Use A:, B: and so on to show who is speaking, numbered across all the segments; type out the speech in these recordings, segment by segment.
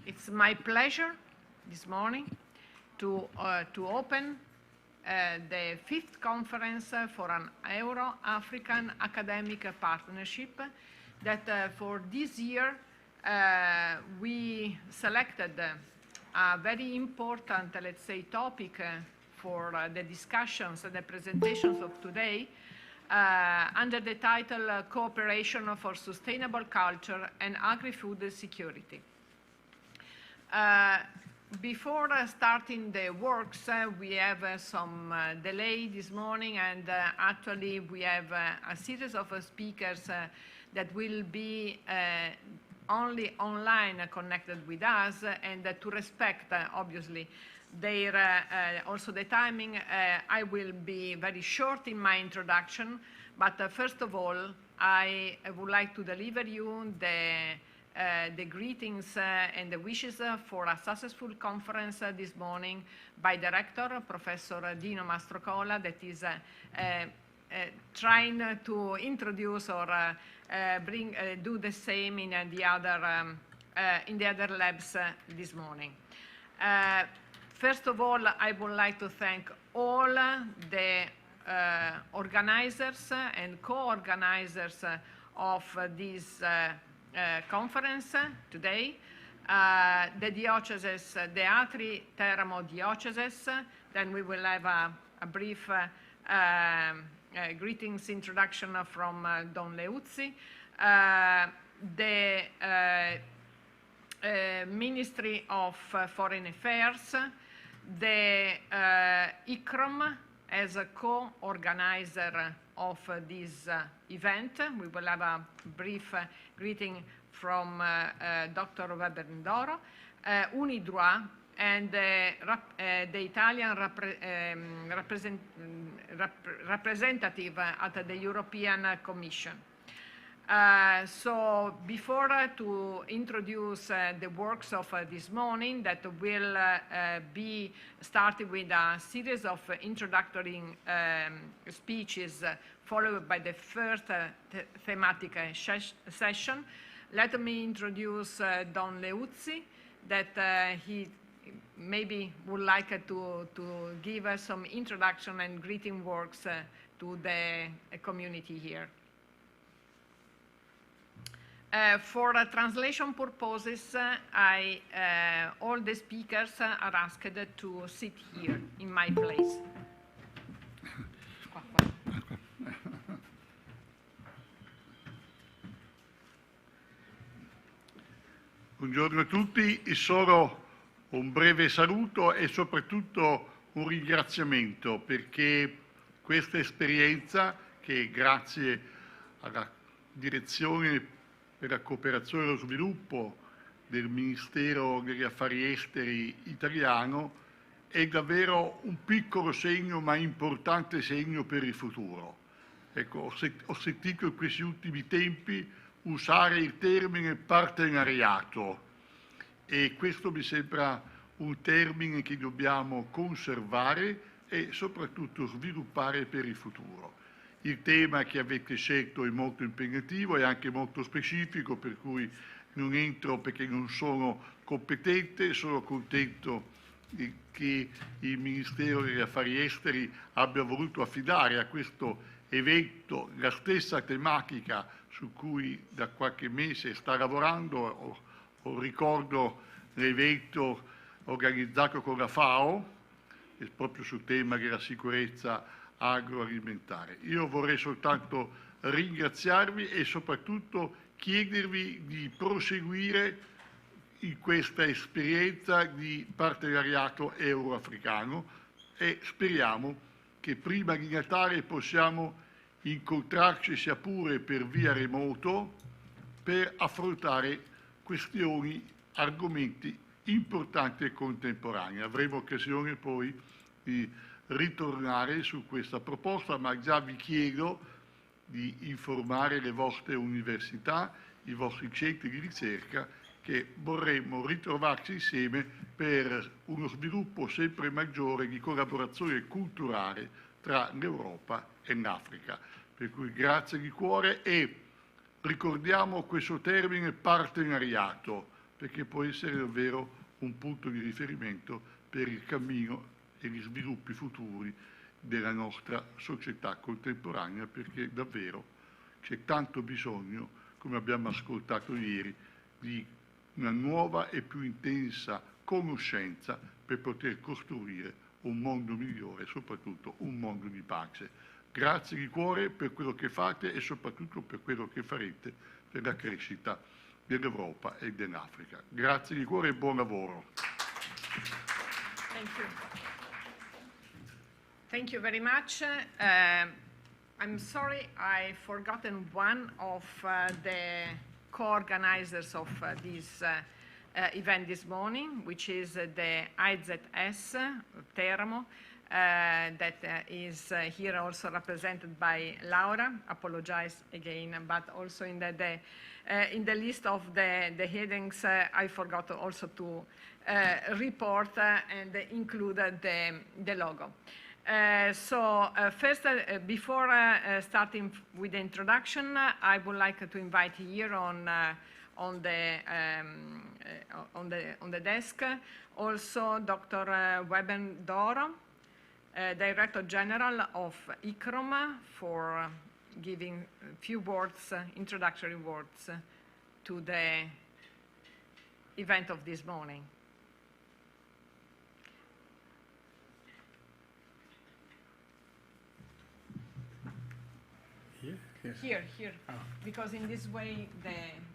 A: It's my pleasure this morning to open the 5th conference for an Euro-African academic partnership that for this year we selected a very important, let's say, topic for the discussions and the presentations of today under the title Cooperation for Sustainable Culture and Agri-Food Security. Before starting the works, we have some delay this morning, and actually we have a series of speakers that will be only online connected with us, and to respect, obviously, their also the timing, I will be very short in my introduction, but first of all, I would like to deliver you the greetings and the wishes for a successful conference this morning by Director Professor Dino Mastrocola, that is trying to introduce or do the same in the other labs this morning. First of all, I would like to thank all the organizers and co-organizers of this conference today, the dioceses, the Atri Teramo dioceses. Then we will have a brief greetings introduction from Don Leuzzi, the Ministry of Foreign Affairs, the ICROM as a co-organizer of this event. We will have a brief greeting from Dr. Weber-Ndoro, UNIDROIT, and the Italian representative at the European Commission. So before to introduce the works of this morning, that will be started with a series of introductory speeches followed by the first thematic session, let me introduce Don Leuzzi, that he maybe would like to give us some introduction and greeting works to the community here. For translation purposes, all the speakers are asked to sit here in my place.
B: Buongiorno a tutti, solo un breve saluto e soprattutto un ringraziamento, perché questa esperienza, che grazie alla direzione per la cooperazione e lo sviluppo del Ministero degli Affari Esteri italiano, è davvero un piccolo segno ma importante segno per il futuro. Ecco, ho sentito in questi ultimi tempi usare il termine partenariato, e questo mi sembra un termine che dobbiamo conservare e soprattutto sviluppare per il futuro. Il tema che avete scelto è molto impegnativo e anche molto specifico, per cui non entro perché non sono competente. Sono contento che il Ministero degli Affari Esteri abbia voluto affidare a questo evento la stessa tematica su cui da qualche mese sta lavorando. Ricordo l'evento organizzato con la FAO, proprio sul tema della sicurezza agroalimentare. Io vorrei soltanto ringraziarvi e soprattutto chiedervi di proseguire in questa esperienza di partenariato euro-africano, e speriamo che prima di Natale possiamo incontrarci, sia pure per via remoto, per affrontare questioni, argomenti importanti e contemporanei. Avremo occasione poi di ritornare su questa proposta, ma già vi chiedo di informare le vostre università, i vostri centri di ricerca, che vorremmo ritrovarci insieme per uno sviluppo sempre maggiore di collaborazione culturale tra l'Europa e l'Africa. Per cui grazie di cuore, e ricordiamo questo termine partenariato, perché può essere davvero un punto di riferimento per il cammino e gli sviluppi futuri della nostra società contemporanea, perché davvero c'è tanto bisogno, come abbiamo ascoltato ieri, di una nuova e più intensa conoscenza per poter costruire un mondo migliore e soprattutto un mondo di pace. Grazie di cuore per quello che fate e soprattutto per quello che farete per la crescita dell'Europa e dell'Africa. Grazie di cuore e buon lavoro.
A: Thank you. Thank you very much. I'm sorry I forgotten one of the co-organizers of this event this morning, which is the IZS Teramo, that is here also represented by Laura. Apologize again, but also in the list of the headings, I forgot also to report and include the logo. First, before starting with the introduction, I would like to invite here on the desk also Dr. Weben Doro, Director General of ICROM, for giving a few words, introductory words to the event of this morning. Here. Oh. Because in this way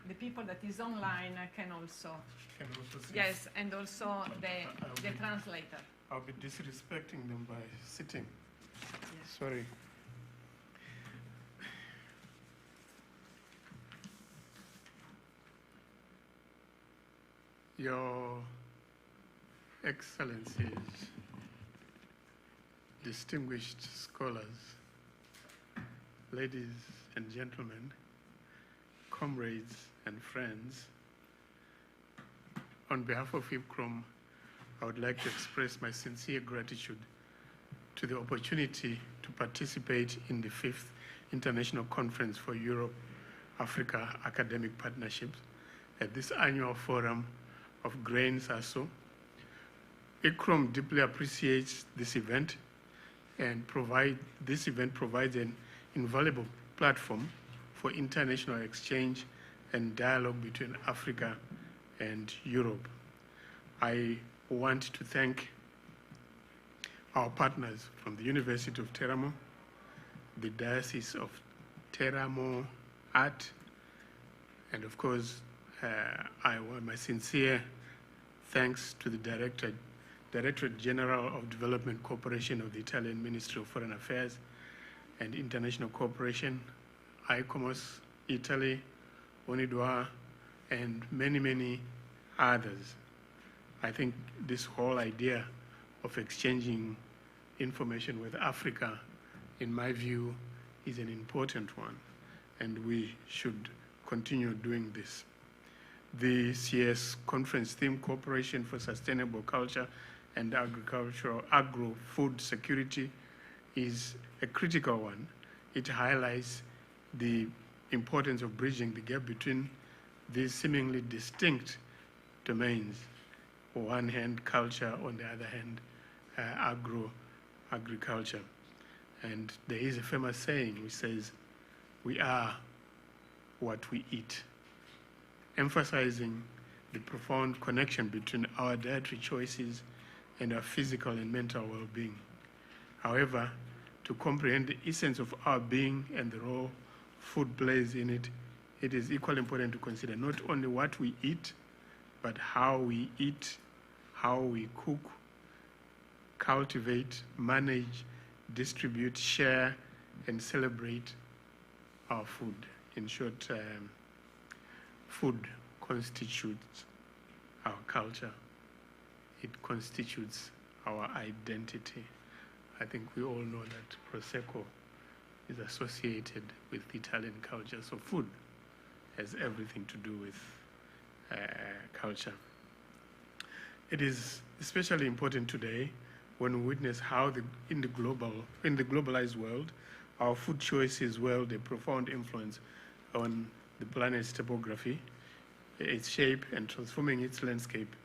A: the people that is online can also see. Yes, and also the translator.
C: I'll be disrespecting them by sitting.
A: Yes.
C: Sorry. Your Excellencies, distinguished scholars, ladies and gentlemen, comrades and friends, on behalf of ICROM, I would like to express my sincere gratitude to the opportunity to participate in the 5th International Conference for Euro-Africa Academic Partnerships at this annual forum of Gran, Sasso. ICROM deeply appreciates this event, and this event provides an invaluable platform for international exchange and dialogue between Africa and Europe. I want to thank our partners from the University of Teramo, the Diocese of Teramo Art, and of course, I want my sincere thanks to the Directorate General of Development Cooperation of the Italian Ministry of Foreign Affairs and International Cooperation, ICOMOS, Italy, UNIDOA, and many, many others. I think this whole idea of exchanging information with Africa, in my view, is an important one, and we should continue doing this. The CS conference theme, Cooperation for Sustainable Culture and Agro-Food Security, is a critical one. It highlights the importance of bridging the gap between these seemingly distinct domains. On one hand, culture, on the other hand, agriculture. And there is a famous saying which says, "We are what we eat," emphasizing the profound connection between our dietary choices and our physical and mental well-being. However, to comprehend the essence of our being and the role food plays in it, it is equally important to consider not only what we eat, but how we eat, how we cook, cultivate, manage, distribute, share, and celebrate our food. In short, food constitutes our culture. It constitutes our identity. I think we all know that Prosecco is associated with Italian culture, so food has everything to do with culture. It is especially important today when we witness how in the globalized world, our food choices wield a profound influence on the the planet's topography, its shape, and transforming its landscape,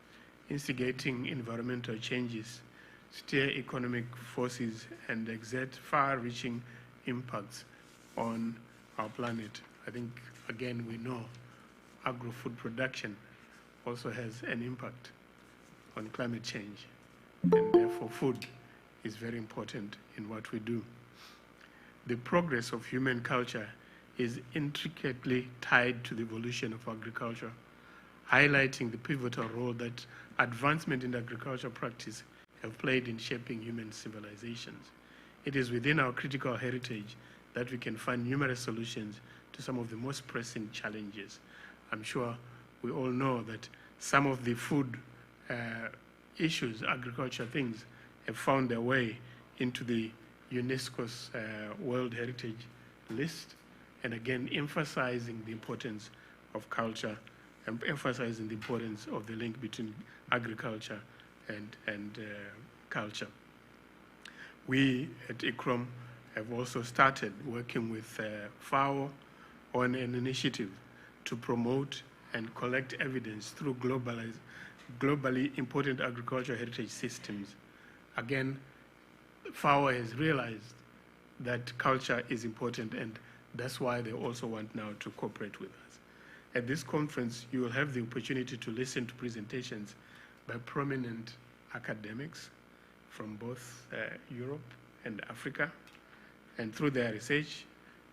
C: instigating environmental changes, steer economic forces, and exert far-reaching impacts on our planet. I think, again, we know agro-food production also has an impact on climate change, and therefore food is very important in what we do. The progress of human culture is intricately tied to the evolution of agriculture, highlighting the pivotal role that advancement in agricultural practice have played in shaping human civilizations. It is within our critical heritage that we can find numerous solutions to some of the most pressing challenges. I'm sure we all know that some of the food issues, agriculture things, have found their way into the UNESCO's World Heritage List, and again, emphasizing the importance of culture and emphasizing the importance of the link between agriculture and culture. We at ICROM have also started working with FAO on an initiative to promote and collect evidence through globally important agricultural heritage systems. Again, FAO has realized that culture is important, and that's why they also want now to cooperate with us. At this conference, you will have the opportunity to listen to presentations by prominent academics from both Europe and Africa, and through their research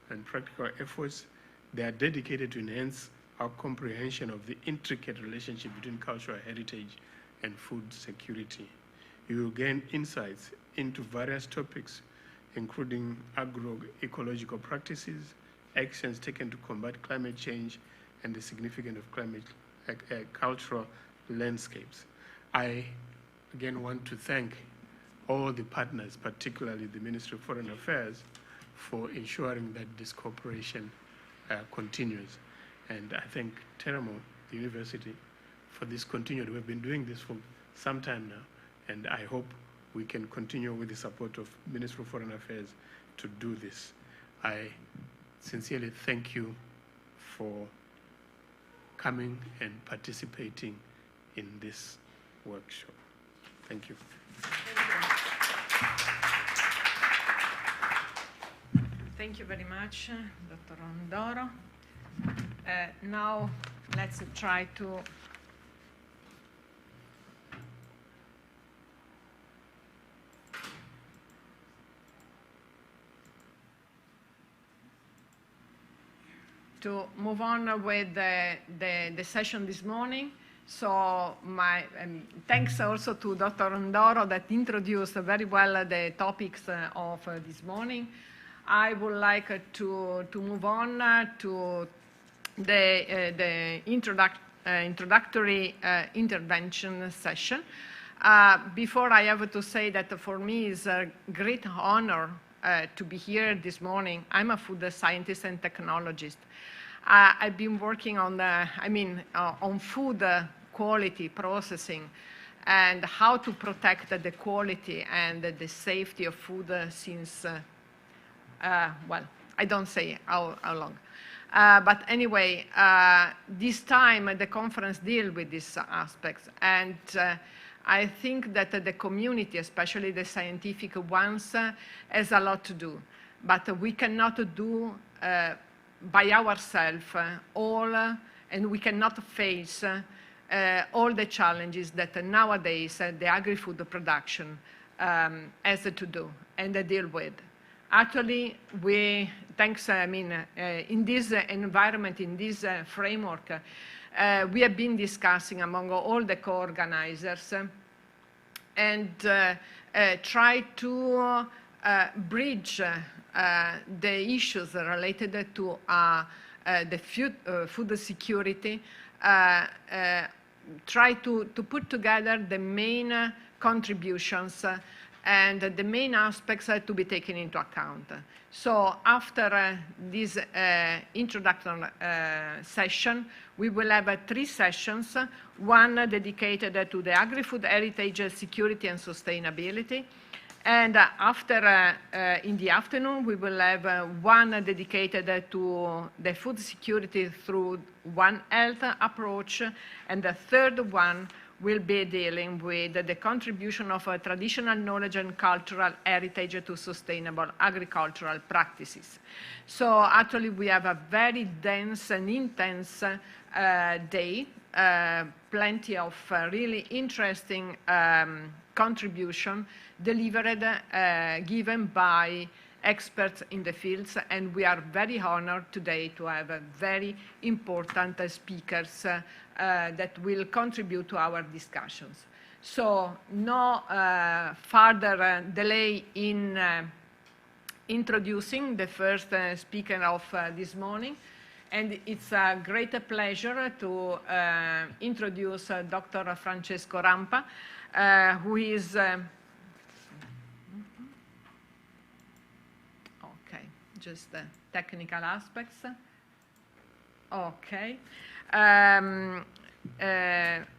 C: and practical efforts, they are dedicated to enhance our comprehension of the intricate relationship between cultural heritage and food security. You will gain insights into various topics, including agroecological practices, actions taken to combat climate change, and the significance of cultural landscapes. I, again, want to thank all the partners, particularly the Ministry of Foreign Affairs, for ensuring that this cooperation continues. And I thank Teramo, the university, for this continued. We've been doing this for some time now, and I hope we can continue with the support of Ministry of Foreign Affairs to do this. I sincerely thank you for coming and participating in this workshop. Thank you.
A: Thank you very much, Dr. Ondoro. Now let's try to move on with the session this morning. So thanks also to Dr. Ondoro that introduced very well the topics of this morning. I would like to move on to the introductory intervention session. Before, I have to say that for me it's a great honor to be here this morning. I'm a food scientist and technologist. I've been working on on food quality processing and how to protect the quality and the safety of food since, well, I don't say how long. But anyway, this time the conference deals with these aspects, and I think that the community, especially the scientific ones, has a lot to do. But we cannot do by ourselves all, and we cannot face all the challenges that nowadays the agri-food production has to do and deal with. Actually, in this environment, in this framework, we have been discussing among all the co-organizers and try to bridge the issues related to the food security, try to put together the main contributions and the main aspects to be taken into account. So after this introduction session, we will have 3 sessions, one dedicated to the agri-food heritage, security and sustainability, And after, in the afternoon, we will have one dedicated to the food security through One Health approach, and the third one will be dealing with the contribution of traditional knowledge and cultural heritage to sustainable agricultural practices. So actually we have a very dense and intense day, plenty of really interesting contribution delivered, given by experts in the fields, and we are very honored today to have very important speakers that will contribute to our discussions. So no further delay in introducing the first speaker of this morning, and it's a great pleasure to introduce Dr. Francesco Rampa, who is just the technical aspects. Okay.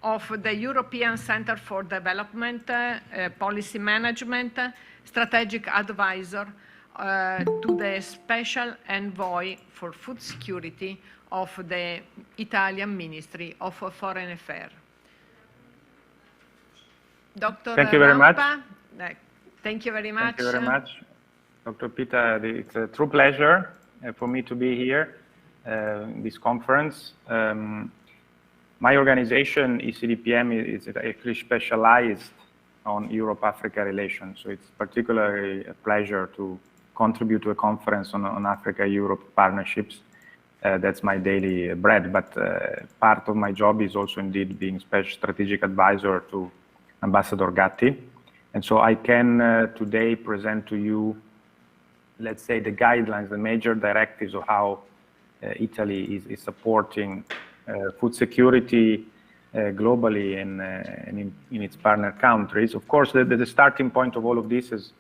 A: Of the European Center for Development, Policy Management, Strategic Advisor to the Special Envoy for Food Security of the Italian Ministry of Foreign Affairs. Dr.
D: Thank you very much.
A: Thank you very much.
D: Thank you very much. Dr. Pita, it's a true pleasure for me to be here in this conference. My organization, ECDPM, is actually specialized on Europe-Africa relations, so it's particularly a pleasure to contribute to a conference on Africa-Europe partnerships. That's my daily bread, but part of my job is also indeed being special strategic advisor to Ambassador Gatti. And so I can today present to you, let's say, the guidelines, the major directives of how Italy is supporting food security globally and in its partner countries. Of course, the starting point of all of this is,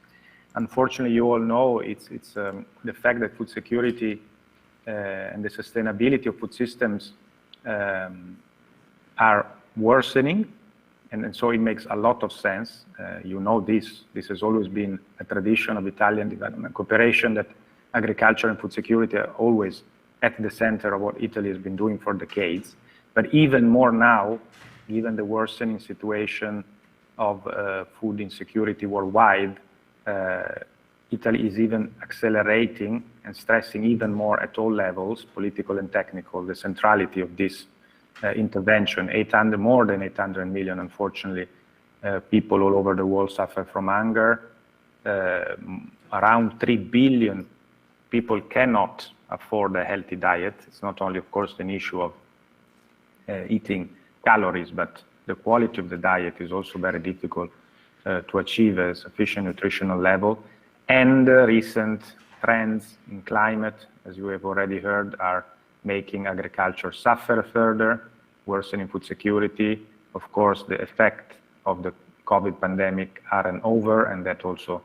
D: unfortunately, you all know, it's the fact that food security and the sustainability of food systems are worsening. And so it makes a lot of sense. You know this has always been a tradition of Italian development cooperation, that agriculture and food security are always at the center of what Italy has been doing for decades. But even more now, given the worsening situation of food insecurity worldwide, Italy is even accelerating and stressing even more at all levels, political and technical, the centrality of this intervention. More than 800 million, unfortunately, people all over the world suffer from hunger. Around 3 billion people cannot afford a healthy diet. It's not only, of course, an issue of eating calories, but the quality of the diet is also very difficult to achieve a sufficient nutritional level. And recent trends in climate, as you have already heard, are making agriculture suffer further, worsening food security. Of course, the effect of the COVID pandemic aren't over, and that also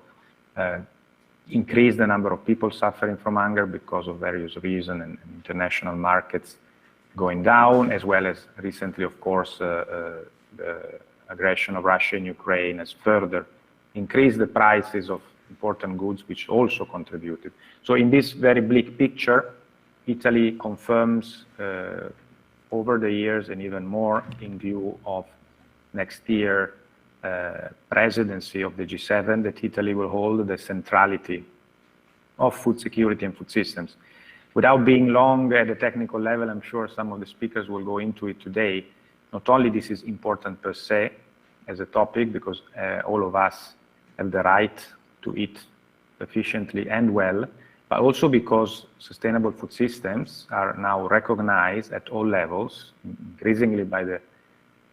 D: increased the number of people suffering from hunger because of various reasons, and international markets going down, as well as recently, of course, the aggression of Russia in Ukraine has further increased the prices of important goods, which also contributed. So in this very bleak picture, Italy confirms over the years, and even more in view of next year presidency of the G7, that Italy will hold the centrality of food security and food systems. Without being long at the technical level, I'm sure some of the speakers will go into it today. Not only this is important per se as a topic, because all of us have the right to eat efficiently and well, but also because sustainable food systems are now recognized at all levels, increasingly by the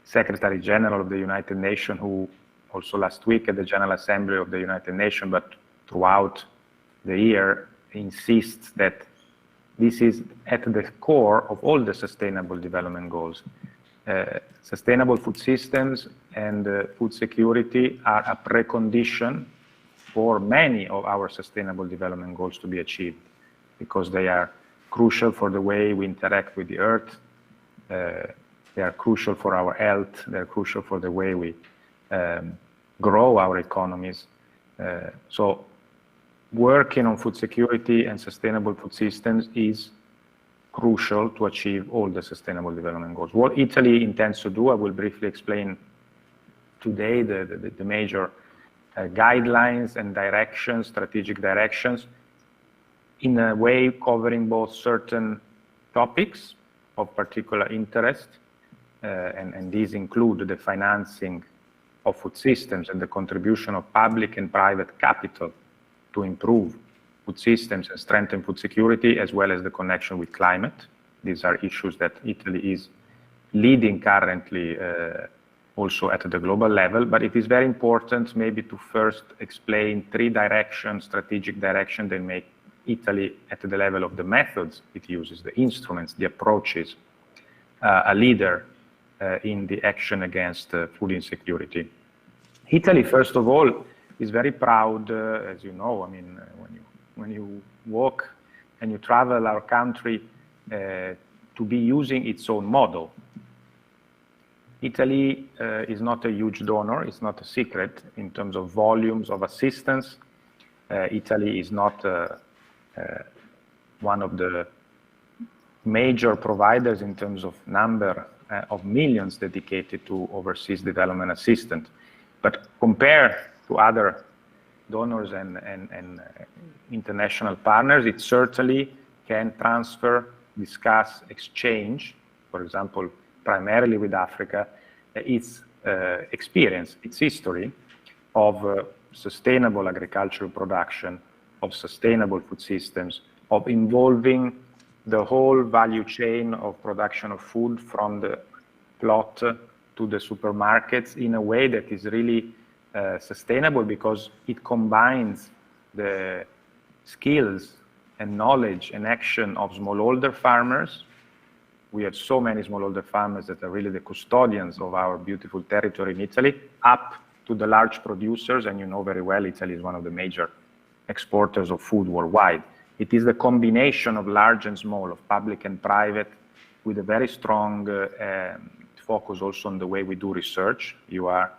D: Secretary General of the United Nations, who also last week at the General Assembly of the United Nations, but throughout the year, insists that this is at the core of all the sustainable development goals. Sustainable food systems and food security are a precondition for many of our sustainable development goals to be achieved, because they are crucial for the way we interact with the earth. They are crucial for our health. They're crucial for the way we grow our economies. So working on food security and sustainable food systems is crucial to achieve all the sustainable development goals. What Italy intends to do, I will briefly explain today the major guidelines and directions, strategic directions, in a way covering both certain topics of particular interest, and these include the financing of food systems and the contribution of public and private capital to improve food systems and strengthen food security, as well as the connection with climate. These are issues that Italy is leading currently also at the global level, but it is very important maybe to first explain three directions, strategic directions that make Italy at the level of the methods it uses, the instruments, the approaches, a leader in the action against food insecurity. Italy, first of all, is very proud, as you know, I mean, when you walk and you travel our country, to be using its own model. Italy is not a huge donor, it's not a secret in terms of volumes of assistance. Italy is not one of the major providers in terms of number of millions dedicated to overseas development assistance. But compared to other donors and international partners, it certainly can transfer, discuss, exchange, for example, primarily with Africa, its experience, its history of sustainable agricultural production, of sustainable food systems, of involving the whole value chain of production of food from the plot to the supermarkets in a way that is really sustainable, because it combines the skills and knowledge and action of smallholder farmers. We have so many smallholder farmers that are really the custodians of our beautiful territory in Italy, up to the large producers, and you know very well Italy is one of the major exporters of food worldwide. It is the combination of large and small, of public and private, with a very strong focus also on the way we do research. You are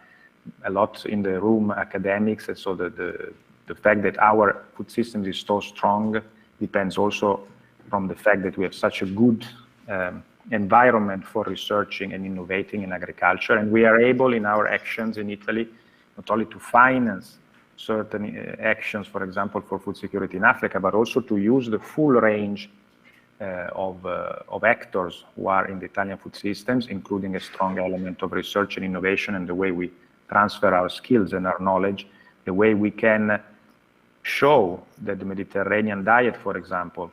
D: a lot in the room, academics, and so the fact that our food system is so strong depends also from the fact that we have such a good environment for researching and innovating in agriculture. And we are able in our actions in Italy not only to finance certain actions, for example, for food security in Africa, but also to use the full range of actors who are in the Italian food systems, including a strong element of research and innovation, and the way we transfer our skills and our knowledge, the way we can show that the Mediterranean diet, for example,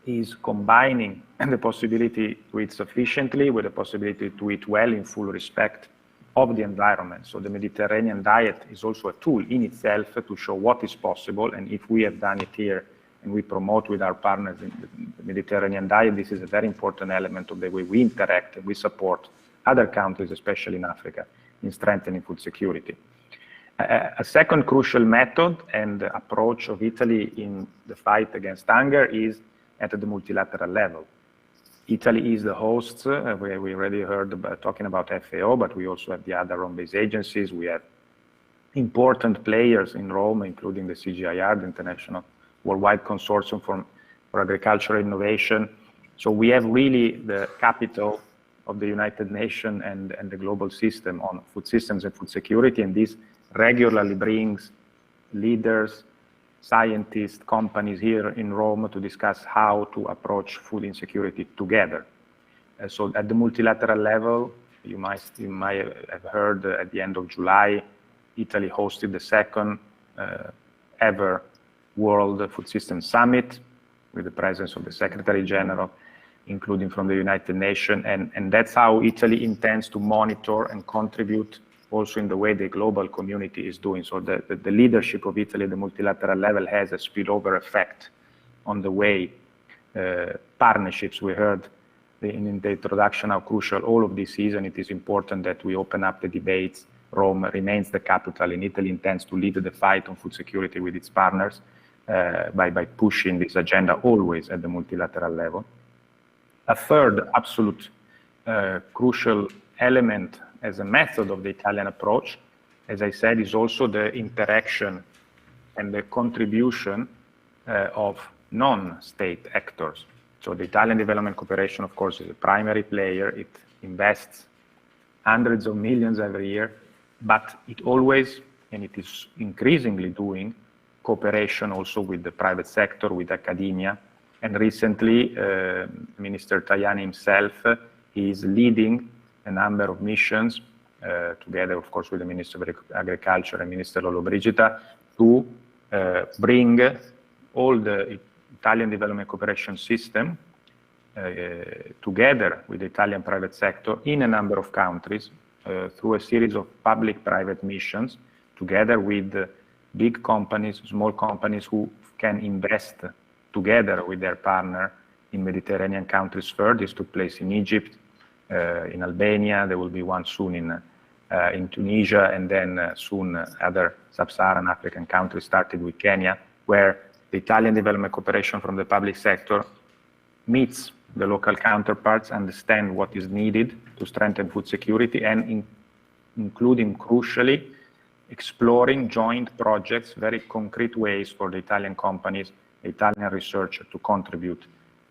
D: is combining the possibility to eat sufficiently with the possibility to eat well in full respect of the environment. So the Mediterranean diet is also a tool in itself to show what is possible, and if we have done it here and we promote with our partners in the Mediterranean diet, this is a very important element of the way we interact and we support other countries, especially in Africa, in strengthening food security. A second crucial method and approach of Italy in the fight against hunger is at the multilateral level. Italy is the host, we already heard talking about FAO, but we also have the other Rome-based agencies. We have important players in Rome, including the CGIAR, the International Worldwide Consortium for Agricultural Innovation. So we have really the capital of the United Nations and the global system on food systems and food security, and this regularly brings leaders, scientists, companies here in Rome to discuss how to approach food insecurity together. So at the multilateral level, you might have heard at the end of July, Italy hosted the second ever World Food Systems Summit with the presence of the Secretary General, including from the United Nations, and that's how Italy intends to monitor and contribute also in the way the global community is doing. So the leadership of Italy at the multilateral level has a spillover effect on the way partnerships, we heard in the introduction how crucial all of this is, and it is important that we open up the debates. Rome remains the capital, and Italy intends to lead the fight on food security with its partners by pushing this agenda always at the multilateral level. A third absolute crucial element as a method of the Italian approach, as I said, is also the interaction and the contribution of non-state actors. So the Italian Development Cooperation, of course, is a primary player. It invests hundreds of millions every year, but it always, and it is increasingly doing, cooperation also with the private sector, with academia. And recently, Minister Tajani himself is leading a number of missions, together, of course, with the Minister of Agriculture and Minister Lollobrigida, to bring all the Italian development cooperation system together with the Italian private sector in a number of countries through a series of public-private missions, together with big companies, small companies who can invest together with their partner in Mediterranean countries first. This took place in Egypt, in Albania. There will be one soon in Tunisia, and then soon other sub-Saharan African countries, started with Kenya, where the Italian development cooperation from the public sector meets the local counterparts, understand what is needed to strengthen food security, and including, crucially, exploring joint projects, very concrete ways for the Italian companies, the Italian researchers to contribute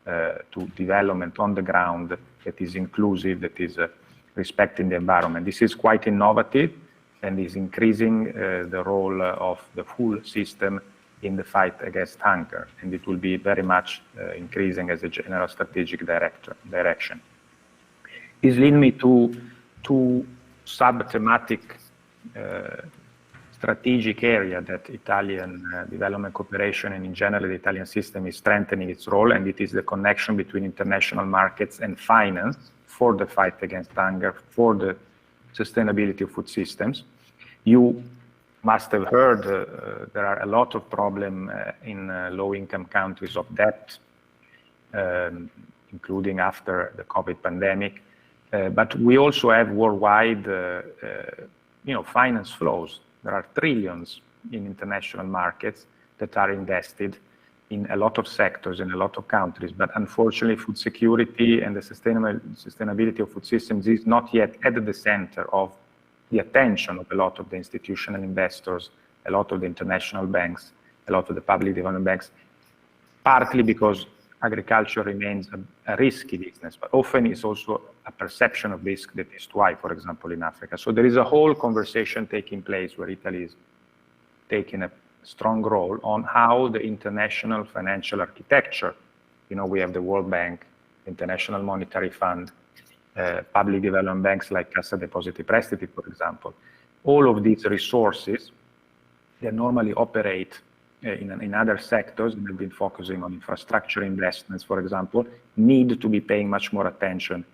D: to development on the ground that is inclusive, that is respecting the environment. This is quite innovative and is increasing the role of the full system in the fight against hunger, and it will be very much increasing as a general strategic direction. This leads me to two sub-thematic strategic area that Italian development cooperation and in general the Italian system is strengthening its role, and it is the connection between international markets and finance for the fight against hunger, for the sustainability of food systems. You must have heard there are a lot of problems in low-income countries of debt, including after the COVID pandemic. But we also have worldwide finance flows. There are trillions in international markets that are invested in a lot of sectors in a lot of countries, but unfortunately food security and the sustainability of food systems is not yet at the center of the attention of a lot of the institutional investors, a lot of the international banks, a lot of the public development banks, partly because agriculture remains a risky business, but often it's also a perception of risk that is too high, for example, in Africa. So there is a whole conversation taking place where Italy is taking a strong role on how the international financial architecture, we have the World Bank, International Monetary Fund, public development banks like Cassa Depositi e Prestiti, for example. All of these resources that normally operate in other sectors, and have been focusing on infrastructure investments, for example, need to be paying much more attention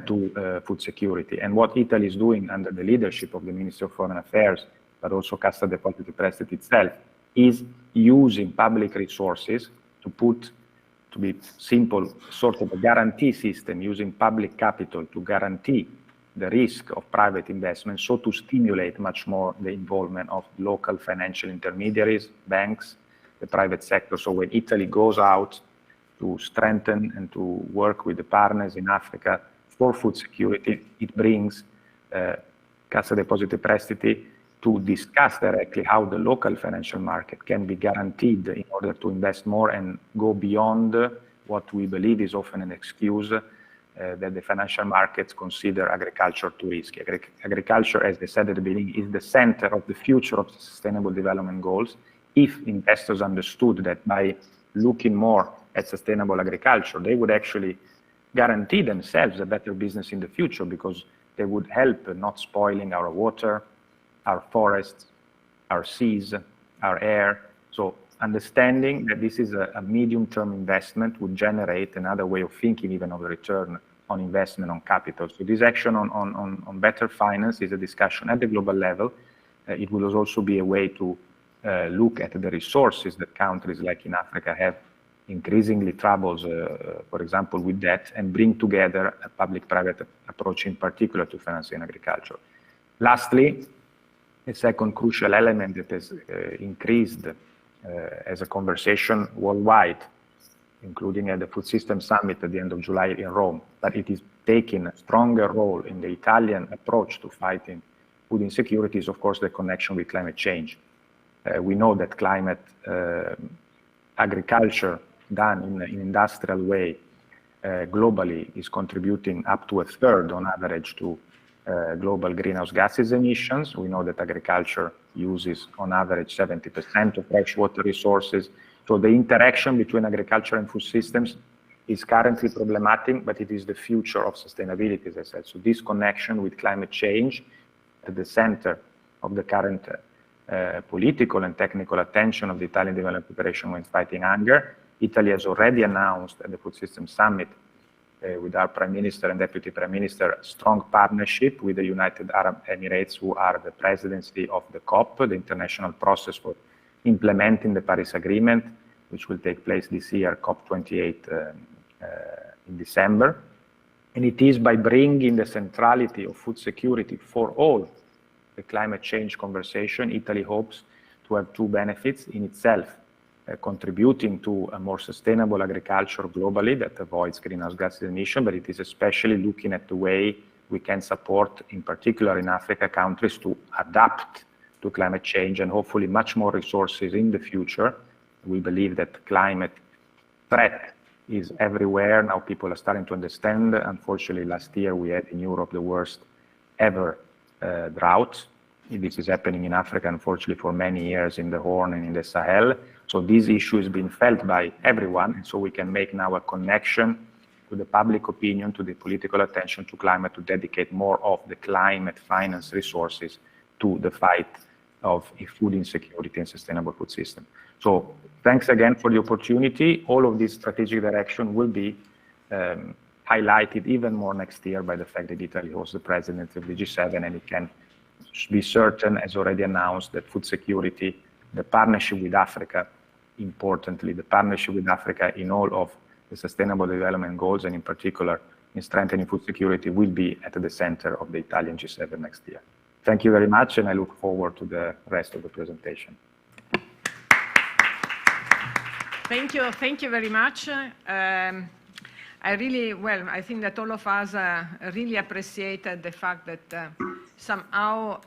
D: to food security. And what Italy is doing under the leadership of the Ministry of Foreign Affairs, but also Cassa Depositi e Prestiti itself, is using public resources to be simple, sort of a guarantee system, using public capital to guarantee the risk of private investment, so to stimulate much more the involvement of local financial intermediaries, banks, the private sector. So when Italy goes out to strengthen and to work with the partners in Africa for food security, it brings Cassa Depositi e Prestiti to discuss directly how the local financial market can be guaranteed in order to invest more and go beyond what we believe is often an excuse that the financial markets consider agriculture too risky. Agriculture, as I said at the beginning, is the center of the future of the Sustainable Development Goals. If investors understood that by looking more at sustainable agriculture, they would actually guarantee themselves a better business in the future, because they would help not spoiling our water, our forests, our seas, our air. So understanding that this is a medium-term investment would generate another way of thinking even of the return on investment on capital. So this action on better finance is a discussion at the global level. It will also be a way to look at the resources that countries like in Africa have increasingly troubles, for example, with debt, and bring together a public-private approach in particular to financing agriculture. Lastly, a second crucial element that has increased as a conversation worldwide, including at the Food System Summit at the end of July in Rome, but it is taking a stronger role in the Italian approach to fighting food insecurity, is of course the connection with climate change. We know that climate agriculture done in an industrial way globally is contributing up to 1/3 on average to global greenhouse gases emissions. We know that agriculture uses on average 70% of freshwater resources. So the interaction between agriculture and food systems is currently problematic, but it is the future of sustainability, as I said. So this connection with climate change at the center of the current political and technical attention of the Italian Development Cooperation when fighting hunger. Italy has already announced at the Food Systems Summit with our Prime Minister and Deputy Prime Minister a strong partnership with the United Arab Emirates, who are the presidency of the COP, the international process for implementing the Paris Agreement, which will take place this year, COP28 in December. And it is by bringing the centrality of food security for all the climate change conversation, Italy hopes to have two benefits in itself, contributing to a more sustainable agriculture globally that avoids greenhouse gas emission, but it is especially looking at the way we can support, in particular in Africa countries, to adapt to climate change and hopefully much more resources in the future. We believe that climate threat is everywhere. Now people are starting to understand. Unfortunately, last year we had in Europe the worst ever drought. This is happening in Africa, unfortunately, for many years in the Horn and in the Sahel. So this issue is being felt by everyone, and so we can make now a connection to the public opinion, to the political attention to climate, to dedicate more of the climate finance resources to the fight of food insecurity and sustainable food system. So thanks again for the opportunity. All of this strategic direction will be highlighted even more next year by the fact that Italy hosts the presidency of the G7, and it can be certain, as already announced, that food security, the partnership with Africa, importantly, the partnership with Africa in all of the sustainable development goals, and in particular in strengthening food security, will be at the center of the Italian G7 next year. Thank you very much, and I look forward to the rest of the presentation.
A: Thank you very much. I think that all of us really appreciated the fact that somehow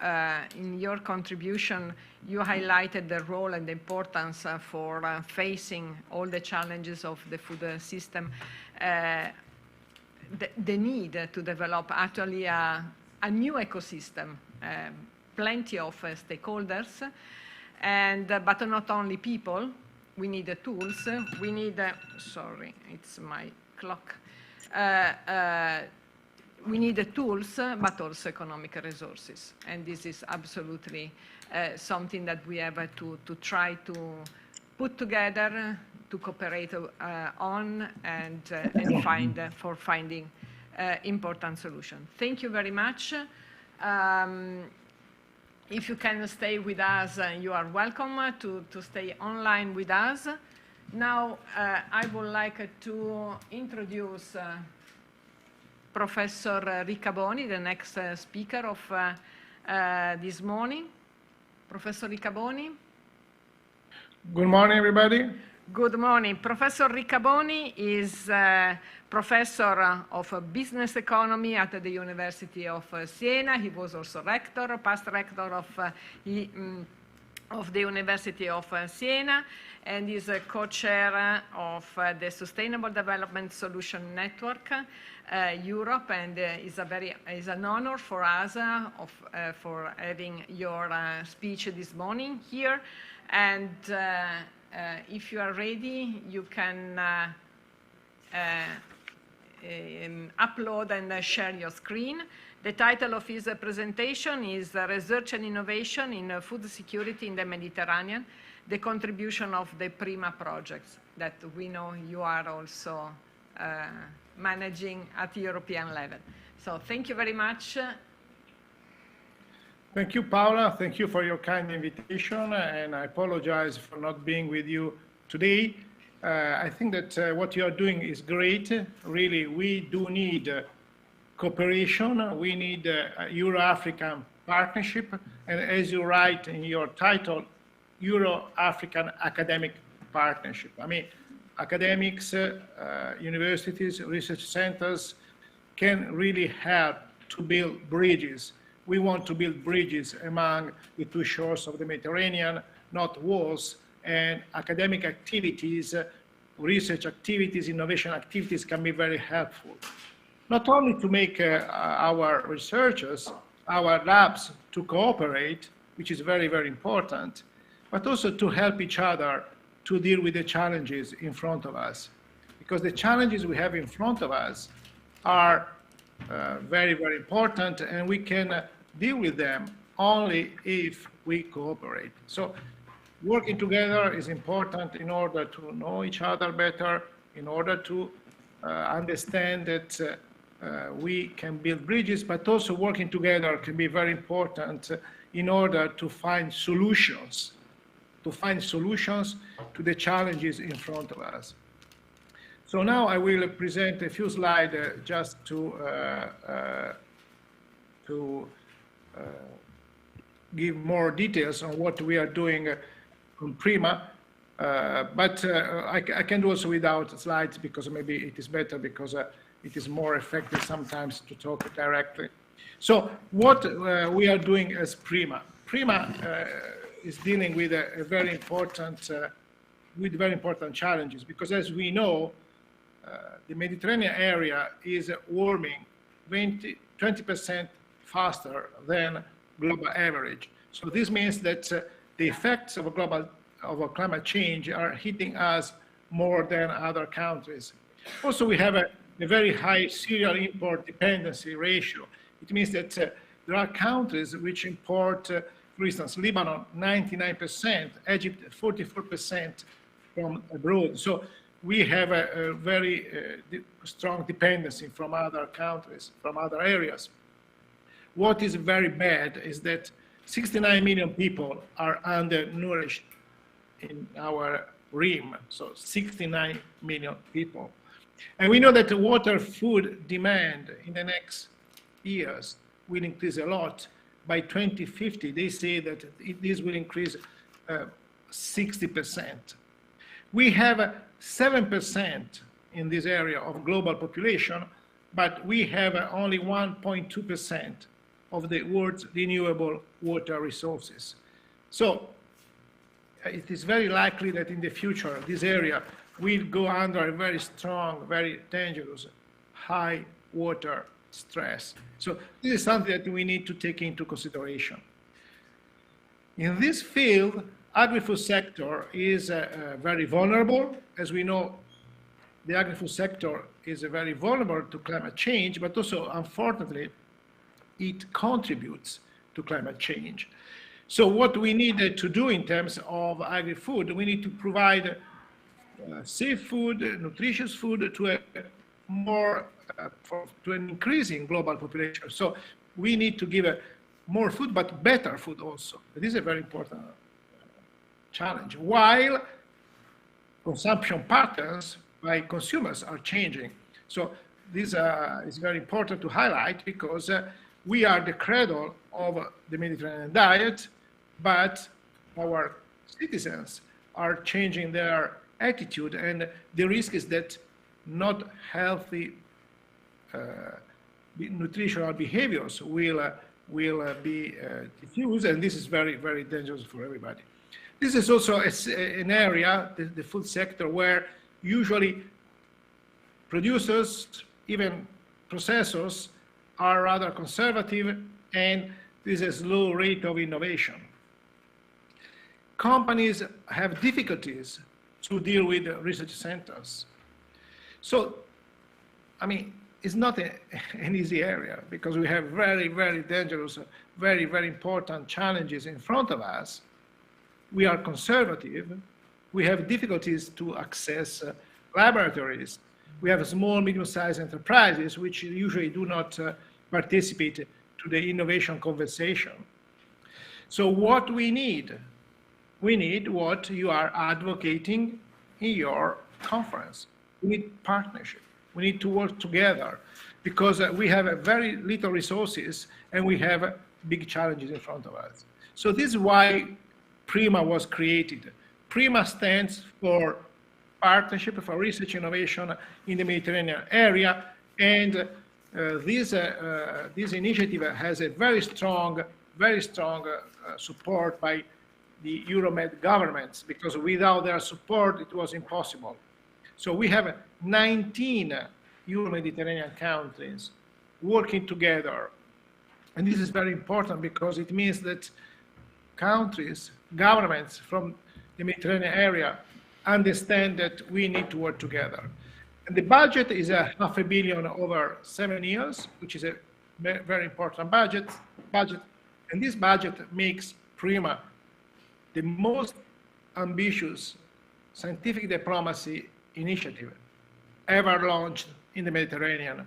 A: in your contribution, you highlighted the role and the importance for facing all the challenges of the food system, the need to develop actually a new ecosystem, plenty of stakeholders, but not only people. We need the tools. We need, sorry, it's my clock. We need the tools, but also economic resources. And this is absolutely something that we have to try to put together, to cooperate on, and finding important solutions. Thank you very much. If you can stay with us, you are welcome to stay online with us. Now, I would like to introduce Professor Riccaboni, the next speaker of this morning. Professor Riccaboni.
E: Good morning, everybody.
A: Good morning. Professor Riccaboni is professor of business economy at the University of Siena. He was also rector, past rector of the University of Siena, and is a co-chair of the Sustainable Development Solution Network Europe, and is an honor for us for having your speech this morning here. And if you are ready, you can upload and share your screen. The title of his presentation is Research and Innovation in Food Security in the Mediterranean, the contribution of the PRIMA projects that we know you are also managing at European level. So thank you very much.
E: Thank you, Paola. Thank you for your kind invitation, and I apologize for not being with you today. I think that what you are doing is great. Really, we do need cooperation. We need a Euro-African partnership, and as you write in your title, Euro-African academic partnership. I mean, academics, universities, research centers can really help to build bridges We want to build bridges among the two shores of the Mediterranean, not walls, and academic activities, research activities, innovation activities can be very helpful. Not only to make our researchers, our labs to cooperate, which is very, very important, but also to help each other to deal with the challenges in front of us. Because the challenges we have in front of us are very, very important, and we can deal with them only if we cooperate. So working together is important in order to know each other better, in order to understand that we can build bridges, but also working together can be very important in order to find solutions, to the challenges in front of us. So now I will present a few slides just to give more details on what we are doing on PRIMA, but I can do also without slides because maybe it is better because it is more effective sometimes to talk directly. So what we are doing as PRIMA. PRIMA is dealing with very important challenges because as we know, the Mediterranean area is warming 20% faster than global average. So this means that the effects of climate change are hitting us more than other countries. Also, we have a very high cereal import dependency ratio. It means that there are countries which import, for instance, Lebanon, 99%, Egypt, 44% from abroad. So we have a very strong dependency from other countries, from other areas. What is very bad is that 69 million people are undernourished in our rim, so 69 million people. And we know that the water food demand in the next years will increase a lot. By 2050, they say that this will increase 60%. We have 7% in this area of global population, but we have only 1.2% of the world's renewable water resources. So it is very likely that in the future, this area will go under a very strong, very dangerous, high water stress. So this is something that we need to take into consideration. In this field, agri-food sector is very vulnerable. As we know, the agri-food sector is very vulnerable to climate change, but also, unfortunately, it contributes to climate change. So what we need to do in terms of agri-food, we need to provide safe food, nutritious food to a more, to an increasing global population. So we need to give more food, but better food also. This is a very important challenge, while consumption patterns by consumers are changing. So this is very important to highlight because we are the cradle of the Mediterranean diet, but our citizens are changing their attitude, and the risk is that not healthy nutritional behaviors will be diffused, and this is very, very dangerous for everybody. This is also an area, the food sector, where usually producers, even processors, are rather conservative, and there is a slow rate of innovation. Companies have difficulties to deal with research centers. So, I mean, it's not an easy area because we have very, very dangerous, very, very important challenges in front of us. We are conservative. We have difficulties to access laboratories. We have small, medium-sized enterprises which usually do not participate to the innovation conversation. So what we need what you are advocating in your conference. We need partnership. We need to work together because we have very little resources and we have big challenges in front of us. So this is why PRIMA was created. PRIMA stands for Partnership for Research Innovation in the Mediterranean Area, and this initiative has a very strong support by the Euromed governments, because without their support, it was impossible. So we have 19 Euro-Mediterranean countries working together. And this is very important because it means that countries, governments from the Mediterranean area understand that we need to work together. And the budget is $500 million over 7 years, which is a very important budget. And this budget makes PRIMA the most ambitious scientific diplomacy initiative ever launched in the Mediterranean.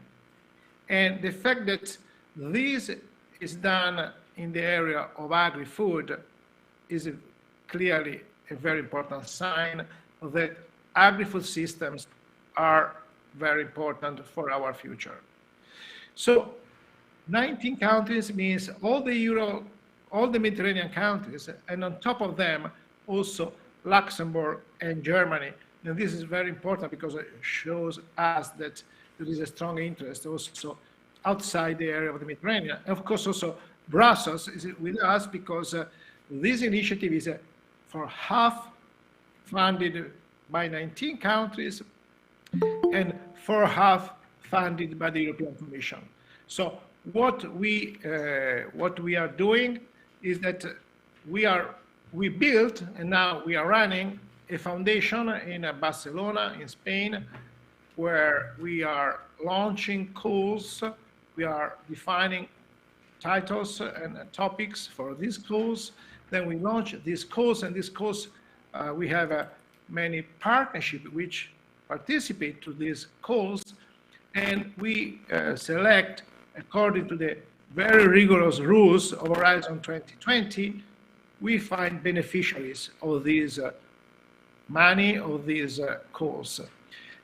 E: And the fact that this is done in the area of agri-food is clearly a very important sign that agri-food systems are very important for our future. So 19 countries means all the Mediterranean countries, and on top of them, also Luxembourg and Germany. And this is very important because it shows us that there is a strong interest also outside the area of the Mediterranean. And of course, also Brussels is with us because this initiative is for half funded by 19 countries and for half funded by the European Commission. So what we are doing is that we built and now we are running a foundation in Barcelona, in Spain, where we are launching calls. We are defining titles and topics for these calls. Then we launch these calls, and these calls, we have many partnerships which participate to these calls, and we select, according to the very rigorous rules of Horizon 2020, we find beneficiaries of these money, of these calls.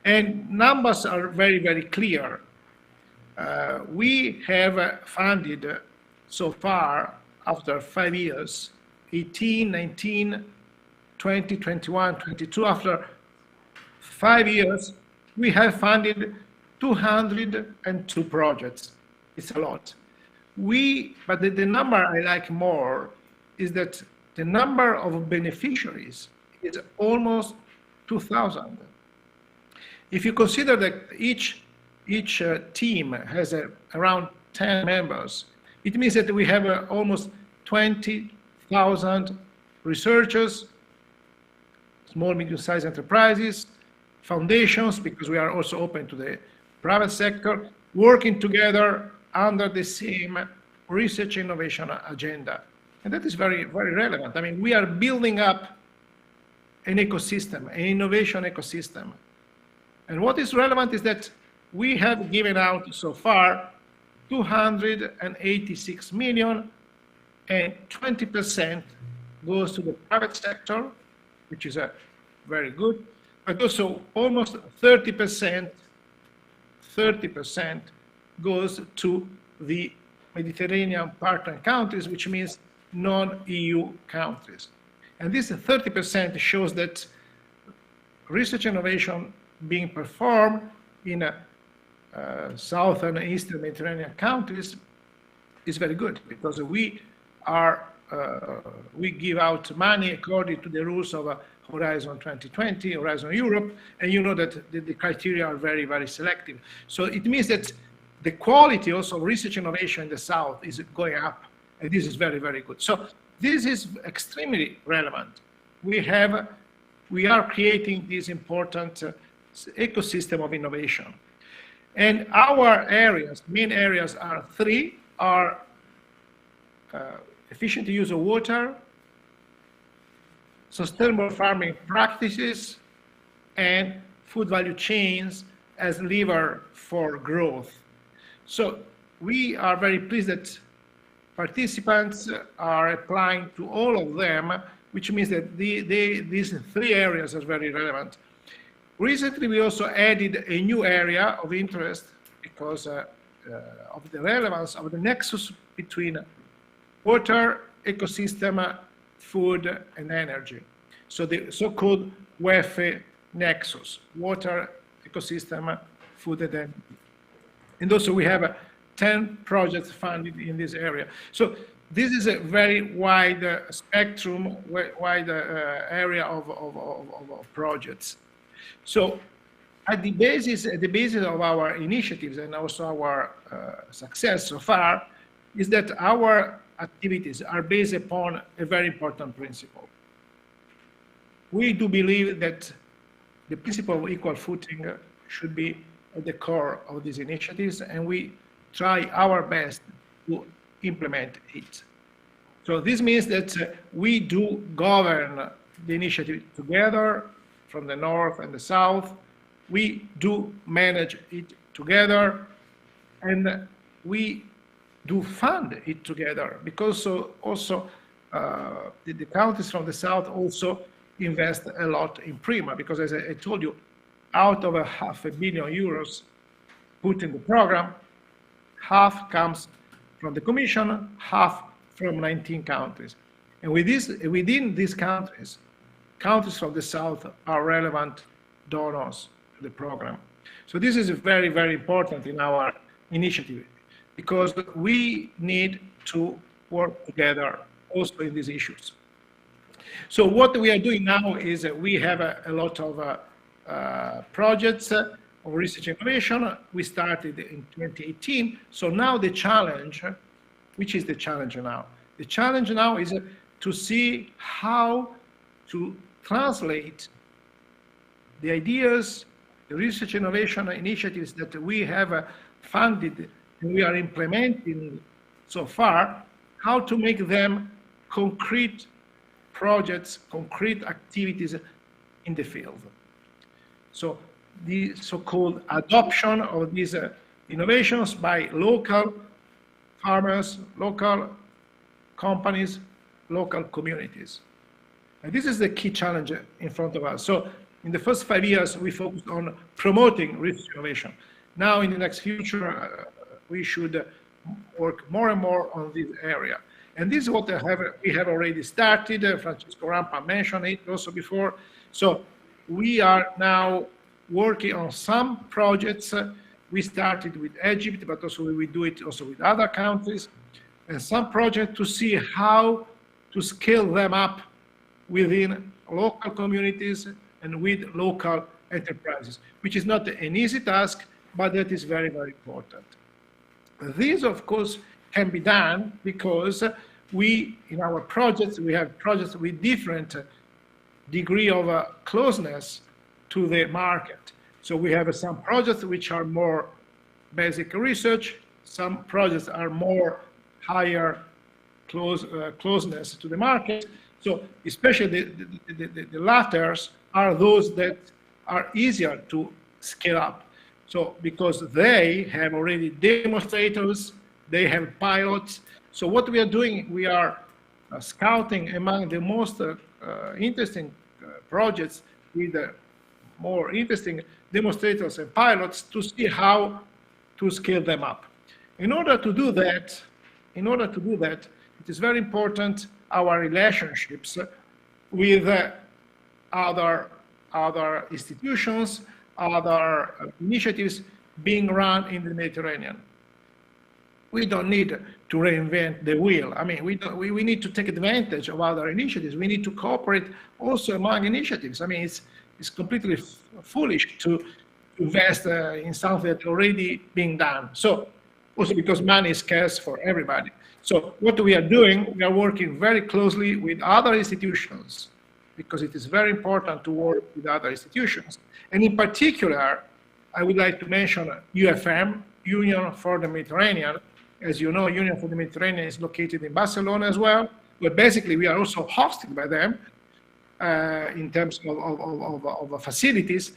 E: And numbers are very, very clear. We have funded so far, after 5 years, 18, 19, 20, 21, 22. After 5 years, we have funded 202 projects. It's a lot. But the number I like more is that the number of beneficiaries is almost 2,000. If you consider that each team has around 10 members, it means that we have almost 20,000 researchers, small, medium-sized enterprises, foundations, because we are also open to the private sector, working together under the same research innovation agenda. And that is very, very relevant. I mean, we are building up an ecosystem, an innovation ecosystem. And what is relevant is that we have given out so far 286 million, and 20% goes to the private sector, which is very good, but also almost 30% goes to the Mediterranean partner countries, which means non-EU countries. And this 30% shows that research innovation being performed in southern and eastern Mediterranean countries is very good, because we give out money according to the rules of Horizon 2020, Horizon Europe, and you know that the criteria are very, very selective. So it means that the quality also of research innovation in the south is going up, and this is very, very good. So this is extremely relevant. We are creating this important ecosystem of innovation. And our areas, main areas are three, are efficient use of water, sustainable farming practices, and food value chains as lever for growth. So we are very pleased that participants are applying to all of them, which means that these three areas are very relevant. Recently, we also added a new area of interest because of the relevance of the nexus between water, ecosystem, food, and energy. So the so-called WEFE nexus, water, ecosystem, food, and energy. And also we have 10 projects funded in this area. So this is a very wide spectrum, wide area of projects. So at the basis of our initiatives and also our success so far is that our activities are based upon a very important principle. We do believe that the principle of equal footing should be at the core of these initiatives, and we try our best to implement it. So this means that we do govern the initiative together from the north and the south. We do manage it together, and we do fund it together, because also the countries from the south also invest a lot in Prima, because as I told you, out of €500 million put in the program, half comes from the Commission, half from 19 countries. And within these countries from the south are relevant donors to the program. So this is very, very important in our initiative, because we need to work together also in these issues. So what we are doing now is we have a lot of projects of research and innovation. We started in 2018. So now the challenge, which is the challenge now? The challenge now is to see how to translate the ideas, the research and innovation initiatives that we have funded and we are implementing so far, how to make them concrete projects, concrete activities in the field. So the so-called adoption of these innovations by local farmers, local companies, local communities. And this is the key challenge in front of us. So in the first 5 years, we focused on promoting research innovation. Now in the next future, we should work more and more on this area. And this is what we have already started. Francesco Rampa mentioned it also before. So we are now working on some projects. We started with Egypt, but also we will do it also with other countries. And some projects to see how to scale them up within local communities and with local enterprises, which is not an easy task, but that is very, very important. This, of course, can be done because in our projects, we have projects with different degree of closeness to the market. So we have some projects which are more basic research, some projects are more higher closeness to the market. So especially the latters are those that are easier to scale up. So because they have already demonstrators, they have pilots. So what we are doing, we are scouting among the most interesting projects with more interesting demonstrators and pilots to see how to scale them up. In order to do that, it is very important our relationships with other institutions, other initiatives being run in the Mediterranean. We don't need to reinvent the wheel. I mean, we need to take advantage of other initiatives. We need to cooperate also among initiatives. I mean, it's completely foolish to invest in something that's already being done. So also because money is scarce for everybody. So what we are doing, we are working very closely with other institutions, because it is very important to work with other institutions. And in particular, I would like to mention UFM, Union for the Mediterranean. As you know, Union for the Mediterranean is located in Barcelona as well, but basically we are also hosted by them in terms of facilities.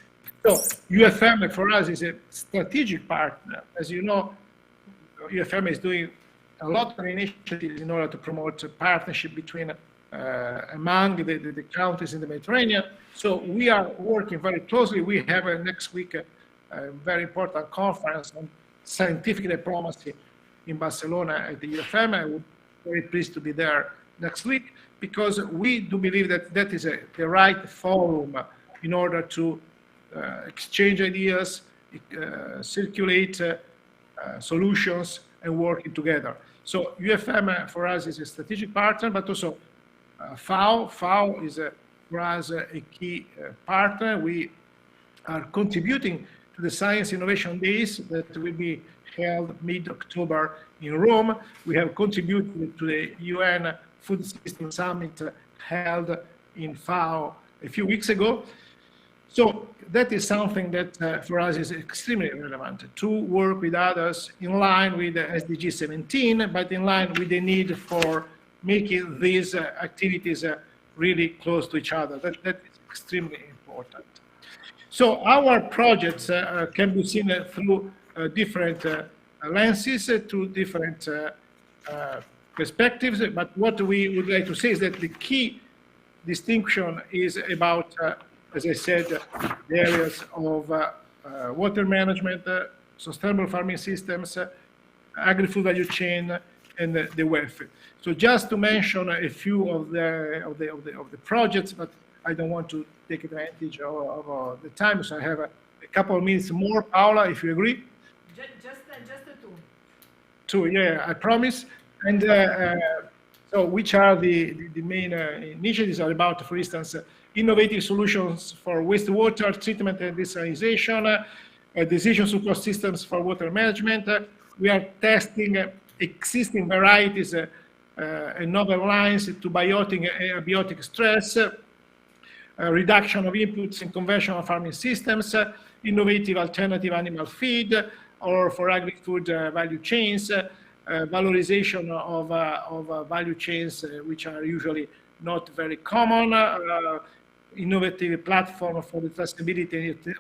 E: So UFM for us is a strategic partner. As you know, UFM is doing a lot of initiatives in order to promote a partnership between among the countries in the Mediterranean. So we are working very closely. We have next week a very important conference on scientific diplomacy in Barcelona at the UFM. I would be very pleased to be there next week, because we do believe that that is the right forum in order to exchange ideas, circulate solutions and working together. So UFM for us is a strategic partner, but also FAO. FAO is for us a key partner. We are contributing to the Science Innovation Days that will be held mid-October in Rome. We have contributed to the UN Food System Summit held in FAO a few weeks ago. So that is something that for us is extremely relevant, to work with others in line with the SDG 17, but in line with the need for making these activities really close to each other. That is extremely important. So our projects can be seen through different lenses, through different perspectives, but what we would like to say is that the key distinction is about, as I said, the areas of water management, sustainable farming systems, agri-food value chain, and the welfare. So just to mention a few of the projects, but I don't want to take advantage of the time, so I have a couple of minutes more. Paola, if you agree?
A: Just two.
E: Two, yeah, I promise. And so which are the main initiatives are about, for instance, innovative solutions for wastewater treatment and desalination, decision support systems for water management. We are testing existing varieties and novel lines to biotic and abiotic stress, reduction of inputs in conventional farming systems, innovative alternative animal feed, or for agri-food value chains, valorization of value chains which are usually not very common, innovative platform for the traceability and